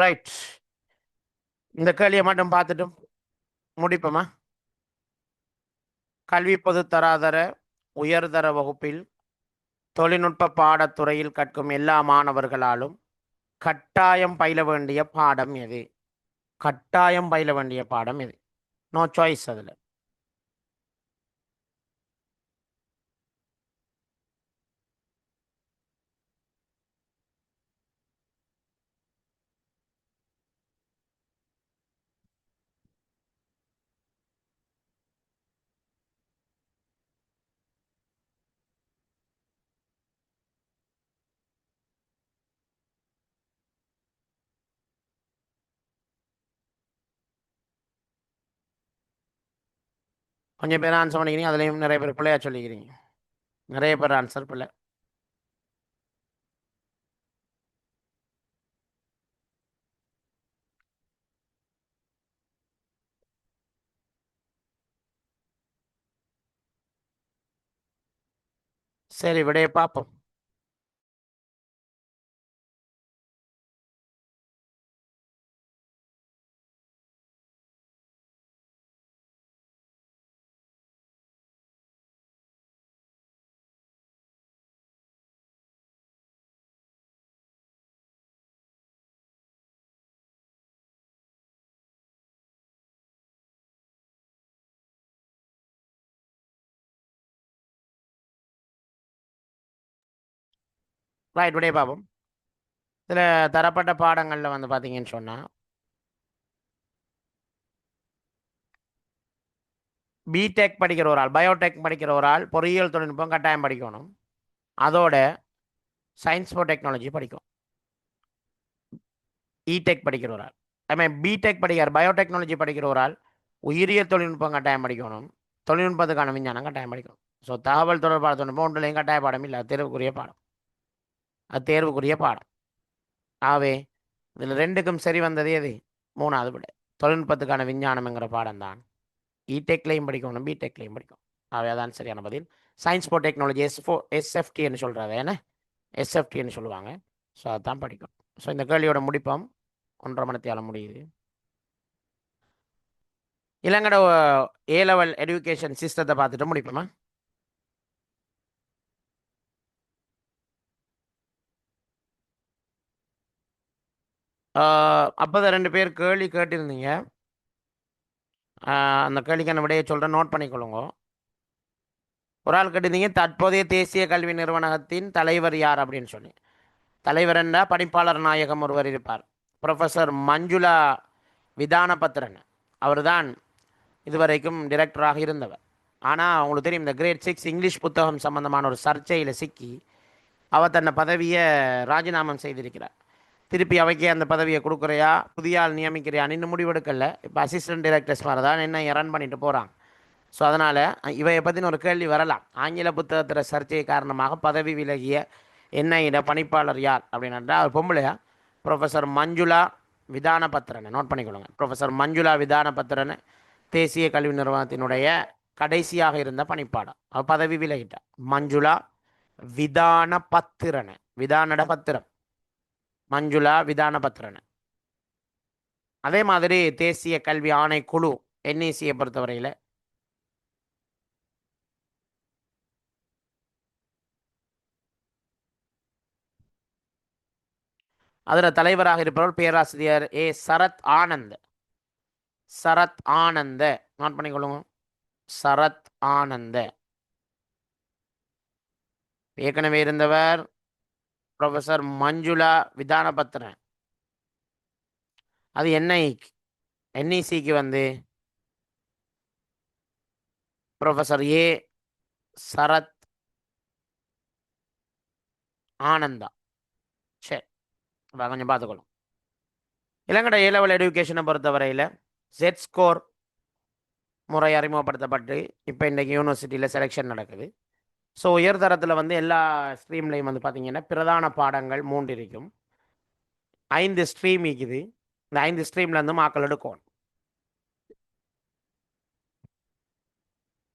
ரைட், இந்த கேள்வியை மட்டும் பார்த்துட்டும் முடிப்போமா? கல்வி பொதுத்தராதர உயர்தர வகுப்பில் தொழில்நுட்ப பாடத்துறையில் கற்கும் எல்லா மாணவர்களாலும் கட்டாயம் பயில வேண்டிய பாடம் எது? கட்டாயம் பயில வேண்டிய பாடம் எது? No choice. அதில் கொஞ்சம் பேர் ஆன்சர் பண்ணிக்கிறீங்க, அதுலேயும் நிறைய பேர் பிள்ளையா சொல்லிக்கிறீங்க. நிறைய பேர் ஆன்சர் பிள்ளை. சரி, விடைய பார்ப்போம். ரைட், விடைய பார்ப்போம். இதில் தரப்பட்ட பாடங்களில் பார்த்தீங்கன்னு சொன்னால் பிடெக் படிக்கிற ஒரு ஆள், பயோடெக் படிக்கிற ஒரு ஆள் பொறியியல் தொழில்நுட்பம் கட்டாயம் படிக்கணும். அதோட சயின்ஸ் ஃபார் டெக்னாலஜி படிக்கும். இடெக் படிக்கிற ஒரு ஆள், ஐ மீன் பிடெக் படிக்கிற பயோடெக்னாலஜி படிக்கிற ஒரு ஆள் உயிரியல் தொழில்நுட்பம் கட்டாயம் படிக்கணும். தொழில்நுட்பத்துக்கான விஞ்ஞானம் கட்டாயம் படிக்கணும். ஸோ தகவல் தொடர்பான தொழில்நுட்பம் ஒன்றிலையும் கட்டாய பாடம் இல்லை, அது தேர்வுக்குரிய பாடம். அது தேர்வுக்குரிய பாடம். ஆகவே இதில் ரெண்டுக்கும் சரி வந்தது எது? மூணாவது விட தொழில்நுட்பத்துக்கான விஞ்ஞானம்ங்கிற பாடம் தான். இடெக்லையும் படிக்கணும், பிடெக்லையும் படிக்கணும். ஆகவே அதான் சரியான பதில். சயின்ஸ் ஃபார் டெக்னாலஜி எஸ்எஃப்டின்னு சொல்கிறது என்ன? எஸ்எஃப்டின்னு சொல்லுவாங்க. ஸோ அதுதான் படிக்கணும். ஸோ இந்த கேள்வியோட முடிப்போம். 1.5 மணித்தியால முடியுது. இலங்கட ஏ லெவல் எடுகேஷன் சிஸ்டத்தை பார்த்துட்டு முடிப்போமா? அப்போதான் 2 பேர் கேள்வி கேட்டிருந்தீங்க. அந்த கேள்விக்கான விடையை சொல்கிறேன், நோட் பண்ணிக்கொள்ளுங்க. ஒரு ஆள் கேட்டிருந்தீங்க, தற்போதைய தேசிய கல்வி நிறுவனத்தின் தலைவர் யார் அப்படின்னு சொல்லி. தலைவர் என்ற பணிப்பாளர் நாயகம் ஒருவர் இருப்பார், ப்ரொஃபஸர் மஞ்சுளா விதானபத்திரன். அவர் தான் இதுவரைக்கும் டிரெக்டராக இருந்தவர். ஆனால் உங்களுக்கு தெரியும், இந்த கிரேட் 6 இங்கிலீஷ் புத்தகம் சம்பந்தமான ஒரு சர்ச்சையில் சிக்கி அவர் தன்னை பதவியை ராஜினாமம் செய்திருக்கிறார். திருப்பி அவைக்கே அந்த பதவியை கொடுக்குறையா, புதிய ஆள் நியமிக்கிறியான்னு இன்னும் முடிவெடுக்கல. இப்போ அசிஸ்டன்ட் டைரக்டர்ஸ் மாதிரி தான் என்ன ரன் பண்ணிட்டு போகிறாங்க. ஸோ அதனால் இவையை பற்றின ஒரு கேள்வி வரலாம். ஆங்கில புத்தகத்தில் சர்ச்சை காரணமாக பதவி விலகிய என்ஐட பணிப்பாளர் யார் அப்படின்னா, அவர் பொம்பளையா, ப்ரொஃபஸர் மஞ்சுளா விதானபத்திரன். நோட் பண்ணிக்கொள்ளுங்க, ப்ரொஃபஸர் மஞ்சுளா விதானபத்திரன் தேசிய கல்வி நிறுவனத்தினுடைய கடைசியாக இருந்த பணிப்பாளர். அவர் பதவி விலகிட்டார். மஞ்சுளா விதானபத்திரன், விதானட பத்திரம், மஞ்சுளா விதானபத்திரன். அதே மாதிரி தேசிய கல்வி ஆணைக்குழு என்இசியை பொறுத்தவரையில் அதில் தலைவராக இருப்பவர் பேராசிரியர் ஏ சரத் ஆனந்த். சரத் ஆனந்த, நோட் பண்ணிக்கொள்ளுங்க, சரத் ஆனந்த. ஏற்கனவே இருந்தவர் ப்ரொஃபஸர் மஞ்சுளா விதானபத்திரன். அது என்இசிக்கு வந்து ப்ரொஃபஸர் ஏ சரத் ஆனந்தா. சரி, கொஞ்சம் பார்த்துக்கொள்ளும். இலங்கட ஏ லெவல் எடுகேஷனை பொறுத்தவரையில் செட் ஸ்கோர் முறை அறிமுகப்படுத்தப்பட்டு இப்போ இன்றைக்கு யூனிவர்சிட்டியில் செலெக்ஷன் நடக்குது. ஸோ உயர்தரத்தில் வந்து எல்லா ஸ்ட்ரீம்லையும் வந்து பார்த்தீங்கன்னா பிரதான பாடங்கள் 3 இருக்கும். 5 ஸ்ட்ரீம் இருக்குது. இந்த 5 ஸ்ட்ரீம்லேருந்து மாக்கள் எடுக்கணும்.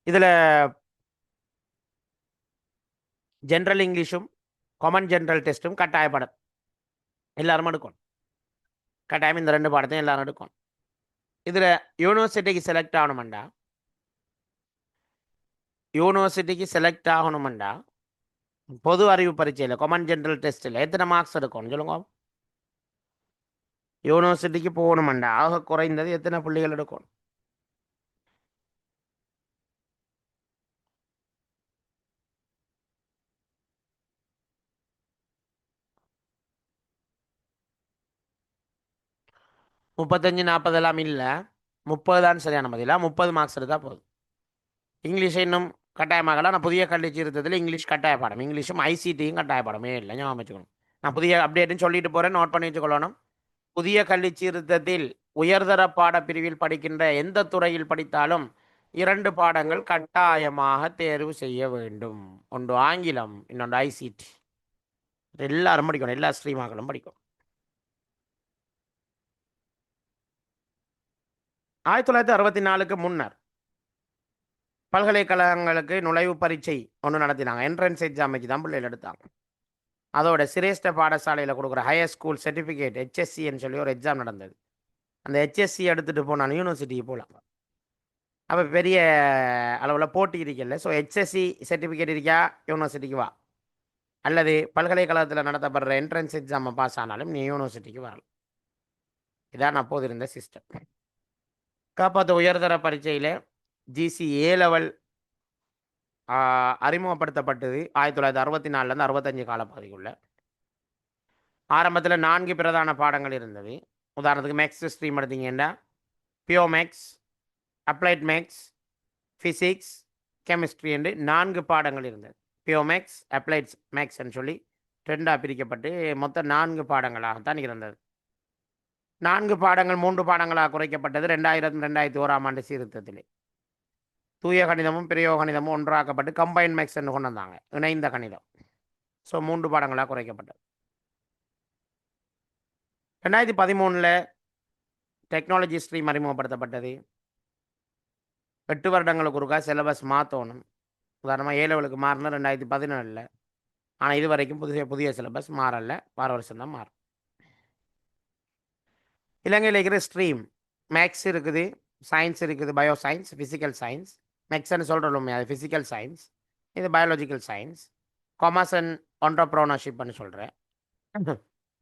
இதில் ஜென்ரல் இங்கிலீஷும் காமன் ஜென்ரல் டெஸ்ட்டும் கட்டாயப்படும், எல்லாரும் எடுக்கணும். கட்டாயம் இந்த 2 பாடத்தையும் எல்லாரும் எடுக்கணும். இதில் யூனிவர்சிட்டிக்கு செலக்ட் ஆகணுமெண்டா பொது அறிவு பரீட்சையில் காமன் ஜென்ரல் டெஸ்ட்டில் எத்தனை மார்க்ஸ் எடுக்கணும் சொல்லுங்க? யூனிவர்சிட்டிக்கு போகணுமெண்டா ஆக குறைந்தது எத்தனை புள்ளிகள் எடுக்கணும்? முப்பத்தஞ்சு 40 எல்லாம் இல்லை, 30 தான் சரியான பதிலா. 30 மார்க்ஸ் எடுத்தால் போதும். இங்கிலீஷை இன்னும் கட்டாயமாகலாம். நான் புதிய கல்வி சீர்திருத்தத்தில் இங்கிலீஷ் கட்டாய பாடம், இங்கிலீஷும் ஐசிடியும் கட்டாய பாடமே இல்லை, ஞாபகம் வச்சுக்கணும். நான் புதிய அப்டேட்டுன்னு சொல்லிட்டு போகிறேன், நோட் பண்ணி வச்சுக்கொள்ளணும். புதிய கல்வி சீர்திருத்தத்தில் உயர்தர பாட பிரிவில் படிக்கின்ற எந்த துறையில் படித்தாலும் 2 பாடங்கள் கட்டாயமாக தேர்வு செய்ய வேண்டும். ஒன்று ஆங்கிலம், இன்னொன்று ஐசிடி. எல்லாரும் படிக்கணும், எல்லா ஸ்ட்ரீமாக்களும் படிக்கணும். 1964க்கு முன்னர் பல்கலைக்கழகங்களுக்கு நுழைவு பரீட்சை ஒன்று நடத்தினாங்க. என்ட்ரன்ஸ் எக்ஸாம் வச்சு தான் பிள்ளைகள் எடுத்தாங்க. அதோட சிரேஷ்ட பாடசாலையில் கொடுக்குற ஹையர் ஸ்கூல் சர்டிஃபிகேட் ஹெச்எஸ்சின்னு சொல்லி ஒரு எக்ஸாம் நடந்தது. அந்த ஹெச்எஸ்சி எடுத்துகிட்டு போனால் யூனிவர்சிட்டிக்கு போகலாம். அப்போ பெரிய அளவில் போட்டி இருக்கல. ஸோ ஹெச்எஸ்சி சர்டிஃபிகேட் இருக்கா யூனிவர்சிட்டிக்கு வா, அல்லது பல்கலைக்கழகத்தில் நடத்தப்படுற என்ட்ரன்ஸ் எக்ஸாமை பாஸ் ஆனாலும் நீ யூனிவர்சிட்டிக்கு வரலாம். இதான் அப்போது இருந்த சிஸ்டம். காப்பாற்ற உயர்தர பரீட்சையில் ஜிசி ஏ லெவல் அறிமுகப்படுத்தப்பட்டது 1964லேருந்து 65 காலப்பகுதிக்குள்ள. ஆரம்பத்தில் 4 பிரதான பாடங்கள் இருந்தது. உதாரணத்துக்கு மேக்ஸ் ஸ்ட்ரீம் எடுத்தீங்கன்னா bio maths, applied maths, physics, chemistry என்று 4 பாடங்கள் இருந்தது. பியோ மேக்ஸ், அப்ளைட் மேக்ஸ்ன்னு சொல்லி 2ஆக பிரிக்கப்பட்டு மொத்தம் 4 பாடங்களாகத்தான் இருந்தது. 4 பாடங்கள் 3 பாடங்களாக குறைக்கப்பட்டது 2000 2001 சீர்திருத்தத்திலே. தூய கணிதமும் பிரயோக கணிதமும் ஒன்றாக்கப்பட்டு கம்பைன் மேக்ஸ் என்று கொண்டு வந்தாங்க, இணைந்த கணிதம். ஸோ 3 பாடங்களாக குறைக்கப்பட்டது. 2013 டெக்னாலஜி ஸ்ட்ரீம் அறிமுகப்படுத்தப்பட்டது. 8 வருடங்களுக்கு ஒருக்கா சிலபஸ் மாற்றணும். உதாரணமாக ஏலெவலுக்கு மாறினா 2017. ஆனால் இது வரைக்கும் புதிய புதிய சிலபஸ் மாறல, வார வருஷம் தான் மாறும். இலங்கையில் இருக்கிற ஸ்ட்ரீம் மேக்ஸ் இருக்குது, சயின்ஸ் இருக்குது, பயோ சயின்ஸ், ஃபிசிக்கல் சயின்ஸ். மேக்ஸ்ன்னு சொல்கிறோமே அது ஃபிசிக்கல் சயின்ஸ், இது பயாலஜிக்கல் சயின்ஸ். காமர்ஸ் அண்ட் ஆண்டர்ப்ரோனர்ஷிப்னு சொல்கிறேன்.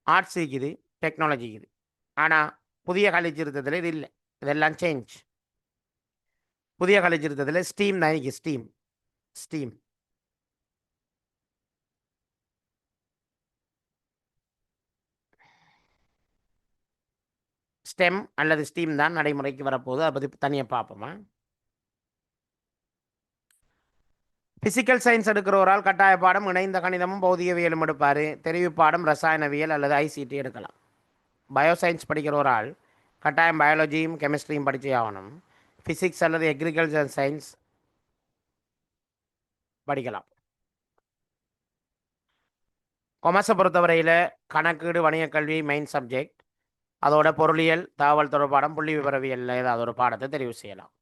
ஆர்ட்ஸ் இருக்குது, டெக்னாலஜி இருக்குது. ஆனால் புதிய கல்வி திருத்தத்தில் இது இல்லை, இதெல்லாம் சேஞ்ச். புதிய கல்வி திருத்தத்தில் ஸ்டீம் தான் இருக்கு, ஸ்டீம் ஸ்டீம் ஸ்டெம் அல்லது ஸ்டீம் தான் நடைமுறைக்கு வரப்போகுது. அதை பற்றி தனியாக பார்ப்போமா. ஃபிசிக்கல் சயின்ஸ் எடுக்கிறவரால் கட்டாய பாடம் இணைந்த கணிதமும் பௌதிகவியலும் எடுப்பார். தெரிவு பாடம் ரசாயனவியல் அல்லது ஐசிடி எடுக்கலாம். பயோசயின்ஸ் படிக்கிறவரால் கட்டாயம் பயாலஜியும் கெமிஸ்ட்ரியும் படித்தே ஆகணும். ஃபிசிக்ஸ் அல்லது அக்ரிகல்ச்சர் சயின்ஸ் படிக்கலாம். கொமர்ஸை பொறுத்தவரையில் கணக்கீடு வணிக கல்வி மெயின் சப்ஜெக்ட். அதோட பொருளியல் தகவல் தொடர்பாடம் புள்ளி விவரவியல் ஏதாவது ஒரு பாடத்தை தெரிவு செய்யலாம்.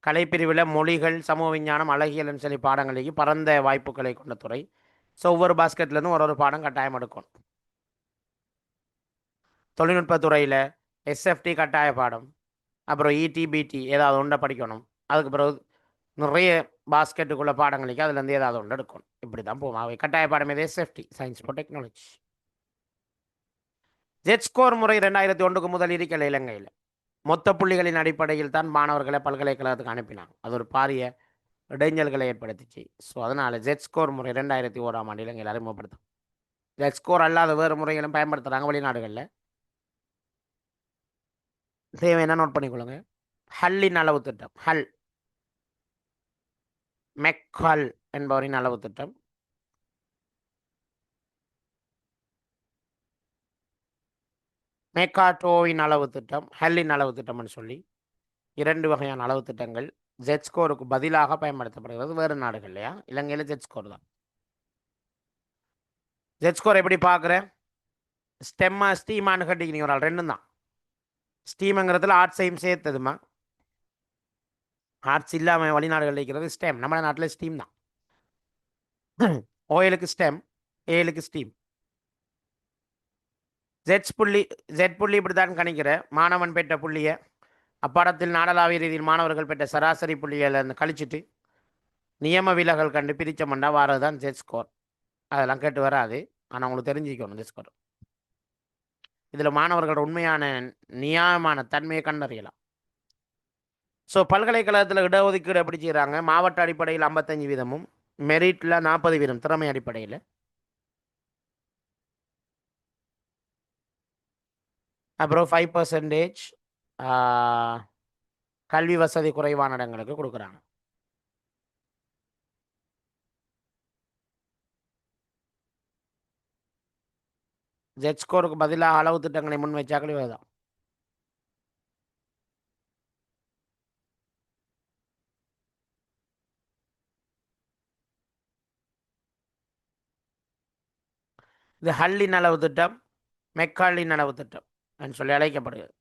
கலைப்பிரிவில் மொழிகள் சமூக விஞ்ஞானம் அழகியல்னு சொல்லி பாடங்களுக்கு பரந்த வாய்ப்புகளை கொண்ட துறை. ஸோ ஒவ்வொரு பாஸ்கெட்லேருந்தும் ஒரு பாடம் கட்டாயம் எடுக்கணும். தொழில்நுட்பத்துறையில் எஸ்எஃப்டி கட்டாய பாடம், அப்புறம் இடிபிடி ஏதாவது ஒன்றை படிக்கணும். அதுக்கு பிறகு நிறைய பாஸ்கெட்டுக்குள்ள பாடங்களுக்கு அதுலேருந்து ஏதாவது ஒன்று எடுக்கணும். இப்படி தான் போகும். அவை கட்டாய பாடம் இது SFT, science for technology. Z score முறை 2001 முதல் இருக்கல இலங்கையில். மொத்த புள்ளிகளின் அடிப்படையில் தான் மாணவர்களை பல்கலைக்கழகத்துக்கு அனுப்பினாங்க. அது ஒரு பாரிய இடைஞ்சல்களை ஏற்படுத்திச்சு. ஸோ அதனால் ஜெட் ஸ்கோர் முறை 2001 இலங்கையில் அறிமுகப்படுத்தும். ஜெட் ஸ்கோர் அல்லாத வேறு முறைகளும் பயன்படுத்துகிறாங்க வெளிநாடுகளில். தேவையான நோட் பண்ணிக்கொள்ளுங்க. ஹல்லின் அளவு திட்டம், ஹல் மெக்ஹல் என்பவரின் அளவு திட்டம். மேக்காட்டோவின் அளவு திட்டம், ஹல்லின் அளவு திட்டம்னு சொல்லி 2 வகையான அளவு திட்டங்கள் ஜெட் ஸ்கோருக்கு பதிலாக பயன்படுத்தப்படுகிறது வேறு நாடுகள்லையா. இலங்கையில் ஜெட் ஸ்கோர் தான். ஜெட் ஸ்கோர் எப்படி பார்க்குறேன், ஸ்டெம்மா ஸ்டீமானு கட்டிக்கிறீங்க ஒரு ஆள், ரெண்டும் தான். ஸ்டீமுங்கிறதுல ஆர்ட்ஸையும் சேர்த்ததுமா. ஆர்ட்ஸ் இல்லாமல் வெளிநாடுகளில் இருக்கிறது ஸ்டெம், நம்ம நாட்டில் ஸ்டீம் தான். ஓயலுக்கு ஸ்டெம், ஏலுக்கு ஸ்டீம். ஜெட் புள்ளி இப்படி தான் கணிக்கிற மாணவன் பெற்ற புள்ளியை அப்பாடத்தில் நாடளாவிய ரீதியில் மாணவர்கள் பெற்ற சராசரி புள்ளிகளை கழிச்சிட்டு நியம விலகல் கண்டு பிரிச்சமண்டா வாரது தான் ஜெட் ஸ்கோர். அதெல்லாம் கேட்டு வராது, ஆனால் உங்களுக்கு தெரிஞ்சுக்கணும் ஜெட் ஸ்கோர். இதில் மாணவர்களோட உண்மையான நியாயமான தன்மையை கண்டறியலாம். ஸோ பல்கலைக்கழகத்தில் இடஒதுக்கீடு எப்படி செய்கிறாங்க, மாவட்ட அடிப்படையில் 55%, மெரிட்டில் 40%, திறமை அடிப்படையில். அப்புறம் 5% கல்வி வசதி குறைவான இடங்களுக்கு கொடுக்குறாங்க. ஜெட் ஸ்கோருக்கு பதிலாக அளவு திட்டங்களை முன் வச்சாக்களே தான். இது ஹல்லின் அளவு திட்டம், மெக்காலின் அளவு திட்டம் என்று சொல்லி அழைக்கப்படுகிறது.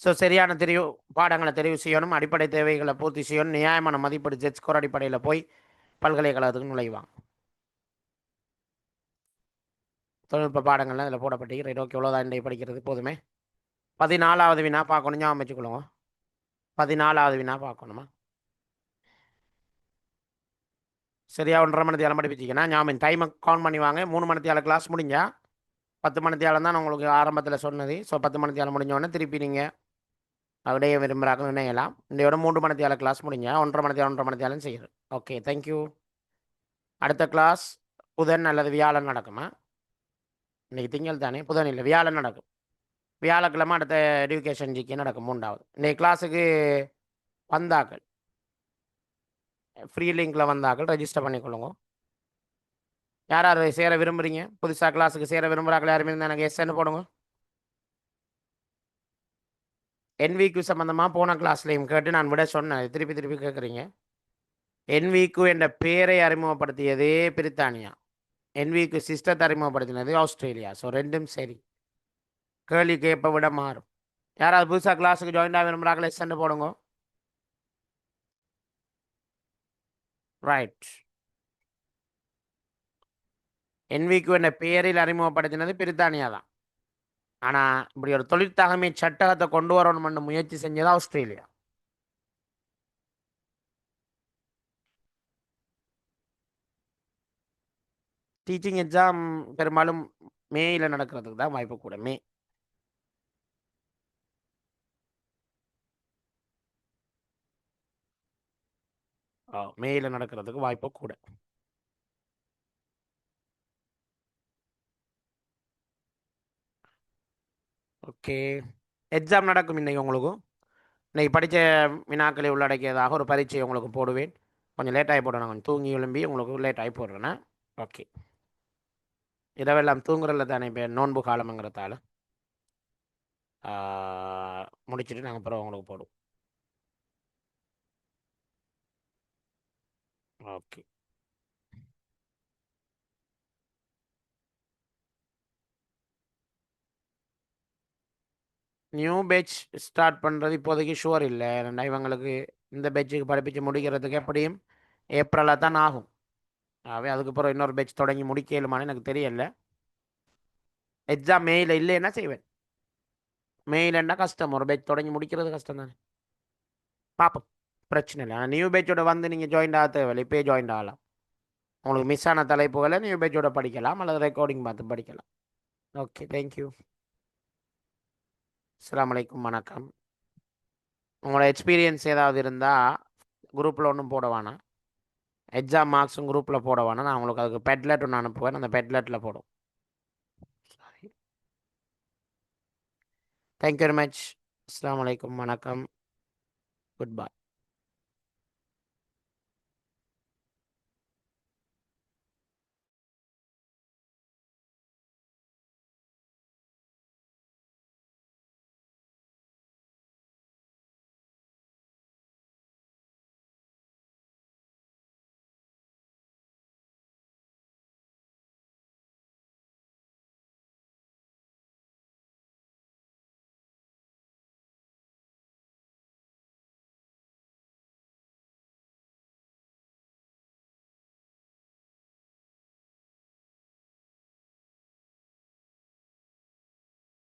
ஸோ சரியான பாடங்களை தெரிவு செய்யணும், அடிப்படை தேவைகளை பூர்த்தி செய்யணும், நியாயமான மதிப்பீடு ஜெட் ஸ்கோர் அடிப்படையில் போய் பல்கலைக்கழகத்துக்கு நுழைவாங்க. தொழில்நுட்ப பாடங்கள்லாம் இதில் போடப்பட்டு ரைட். ஓகே, இவ்வளோதான் இன்றைய படிக்கிறது போதுமே. 14வது வினா பார்க்கணும், ஞாபகம் வச்சுக்கொள்ளுங்க. 14வது வினா பார்க்கணுமா. சரியா 1.5 மணி நேரம் படிப்பிச்சிங்கன்னா ஞாபகம் டைமை கவுண்ட் பண்ணி வாங்க. 3 மணி நேரம் கிளாஸ் முடிஞ்சா 10 மணி நேரம் தான் உங்களுக்கு ஆரம்பத்தில் சொன்னது. ஸோ 10 மணி நேரம் முடிஞ்சோடனே திருப்பி நீங்கள் அப்படியே விரும்புகிறாங்க நினைக்கலாம். இன்றையோட 3 மணி நேரம் கிளாஸ் முடிஞ்சா 1.5 மணி நேரம் செய்யுது. Okay, thank you. அடுத்த கிளாஸ் புதன் அல்லது வியாழன் நடக்குமா. இன்றைக்கி திங்கள் தானே, புதன் இல்லை வியாழன் நடக்கும். வியாழக்கிழமை அடுத்த எஜுகேஷன் ஜிக்கு நடக்கும் 3வது. இன்றைக்கு கிளாஸுக்கு வந்தாக்கள் ஃப்ரீ லிங்கில் வந்தாக்கள் ரெஜிஸ்டர் பண்ணிக்கொள்ளுங்க. யார் யார் சேர விரும்புறீங்க? புதுசாக கிளாஸுக்கு சேர விரும்புகிறாங்களா யாருமே இருந்தால் எனக்கு எஸ்ன்னு போடுங்க. என்விக்கு சம்மந்தமாக போன கிளாஸ்லையும் கேட்டு நான் விட சொன்னேன், திருப்பி திருப்பி கேட்குறீங்க. என்விக்கு என்ற பேரை அறிமுகப்படுத்தியதே பிரித்தானியா, என்விக்கு சிஸ்டத்தை அறிமுகப்படுத்தினது ஆஸ்திரேலியா. ஸோ ரெண்டும் சரி. கேள்வி கேட்ப விட மாறும். யாராவது புதுசாக கிளாஸுக்கு ஜாயின் ஆக விரும்புகிறாங்களா எஸ்ன்னு போடுங்க. ரைட். என்விக்கு என்ற பெயரில் அறிமுகப்படுத்தினது பிரித்தானியா தான். ஆனால் இப்படி ஒரு தொழிற்தகமை சட்டகத்தை கொண்டு வரணும்னு முயற்சி செஞ்சது ஆஸ்திரேலியா. டீச்சிங் எக்ஸாம் பெரும்பாலும் மேயில் நடக்கிறதுக்கு தான் வாய்ப்பு கூட. மேயில் நடக்கிறதுக்கு வாய்ப்பு கூட. ஓகே, எக்ஸாம் நடக்கும் இன்னைக்கு உங்களுக்கு. இன்னைக்கு படித்த வினாக்களை உள்ளடக்கியதாக ஒரு பரீட்சை உங்களுக்கு போடுவேன். கொஞ்சம் லேட்டாகி போடுறேன், கொஞ்சம் தூங்கி எழும்பி உங்களுக்கு லேட்டாகி போடுறேன்னா. ஓகே, இரவெல்லாம் தூங்குறதுல தானே இப்போ நோன்பு காலம்ங்கிறதால முடிச்சுட்டு நாங்கள் அப்புறம் உங்களுக்கு போடுவோம். ஓகே, நியூ பேட்ச் ஸ்டார்ட் பண்ணுறது இப்போதைக்கு ஷுவர் இல்லை. ஏன்னா இவங்களுக்கு இந்த பேட்சுக்கு படிப்பிச்சு முடிக்கிறதுக்கு எப்படியும் ஏப்ரலாக தான் ஆகும். ஆகவே அதுக்கப்புறம் இன்னொரு பேட்ச் தொடங்கி முடிக்கலுமான்னு எனக்கு தெரியல. எக்ஸாம் மேயில் இல்லைன்னா செய்வேன். மெயிலன்னா கஷ்டம், ஒரு பேட்ச் தொடங்கி முடிக்கிறது கஷ்டம் தானே. பார்ப்போம், பிரச்சனை இல்லை. ஆனால் நியூ பேட்சோட வந்து நீங்கள் ஜாயின் ஆக தேவையில்லை, இப்போயே ஜாயின் ஆகலாம். உங்களுக்கு மிஸ் ஆன தலைப்புகளை நியூ பேட்சோட படிக்கலாம் அல்லது ரெக்கார்டிங் பார்த்து படிக்கலாம். Okay, thank you. அஸ்ஸலாமு அலைக்கும், வணக்கம். உங்களோட எக்ஸ்பீரியன்ஸ் ஏதாவது இருந்தால் குரூப்பில் ஒன்றும் போட வேணாம். எக்ஸாம் மார்க்ஸும் குரூப்பில் போட வேணாம். நான் உங்களுக்கு அதுக்கு பெட்லெட் ஒன்று அனுப்புவேன், அந்த பெட்லெட்டில் போடும். சாரி. Thank you very much. அஸ்ஸலாமு அலைக்கும், வணக்கம். Good bye.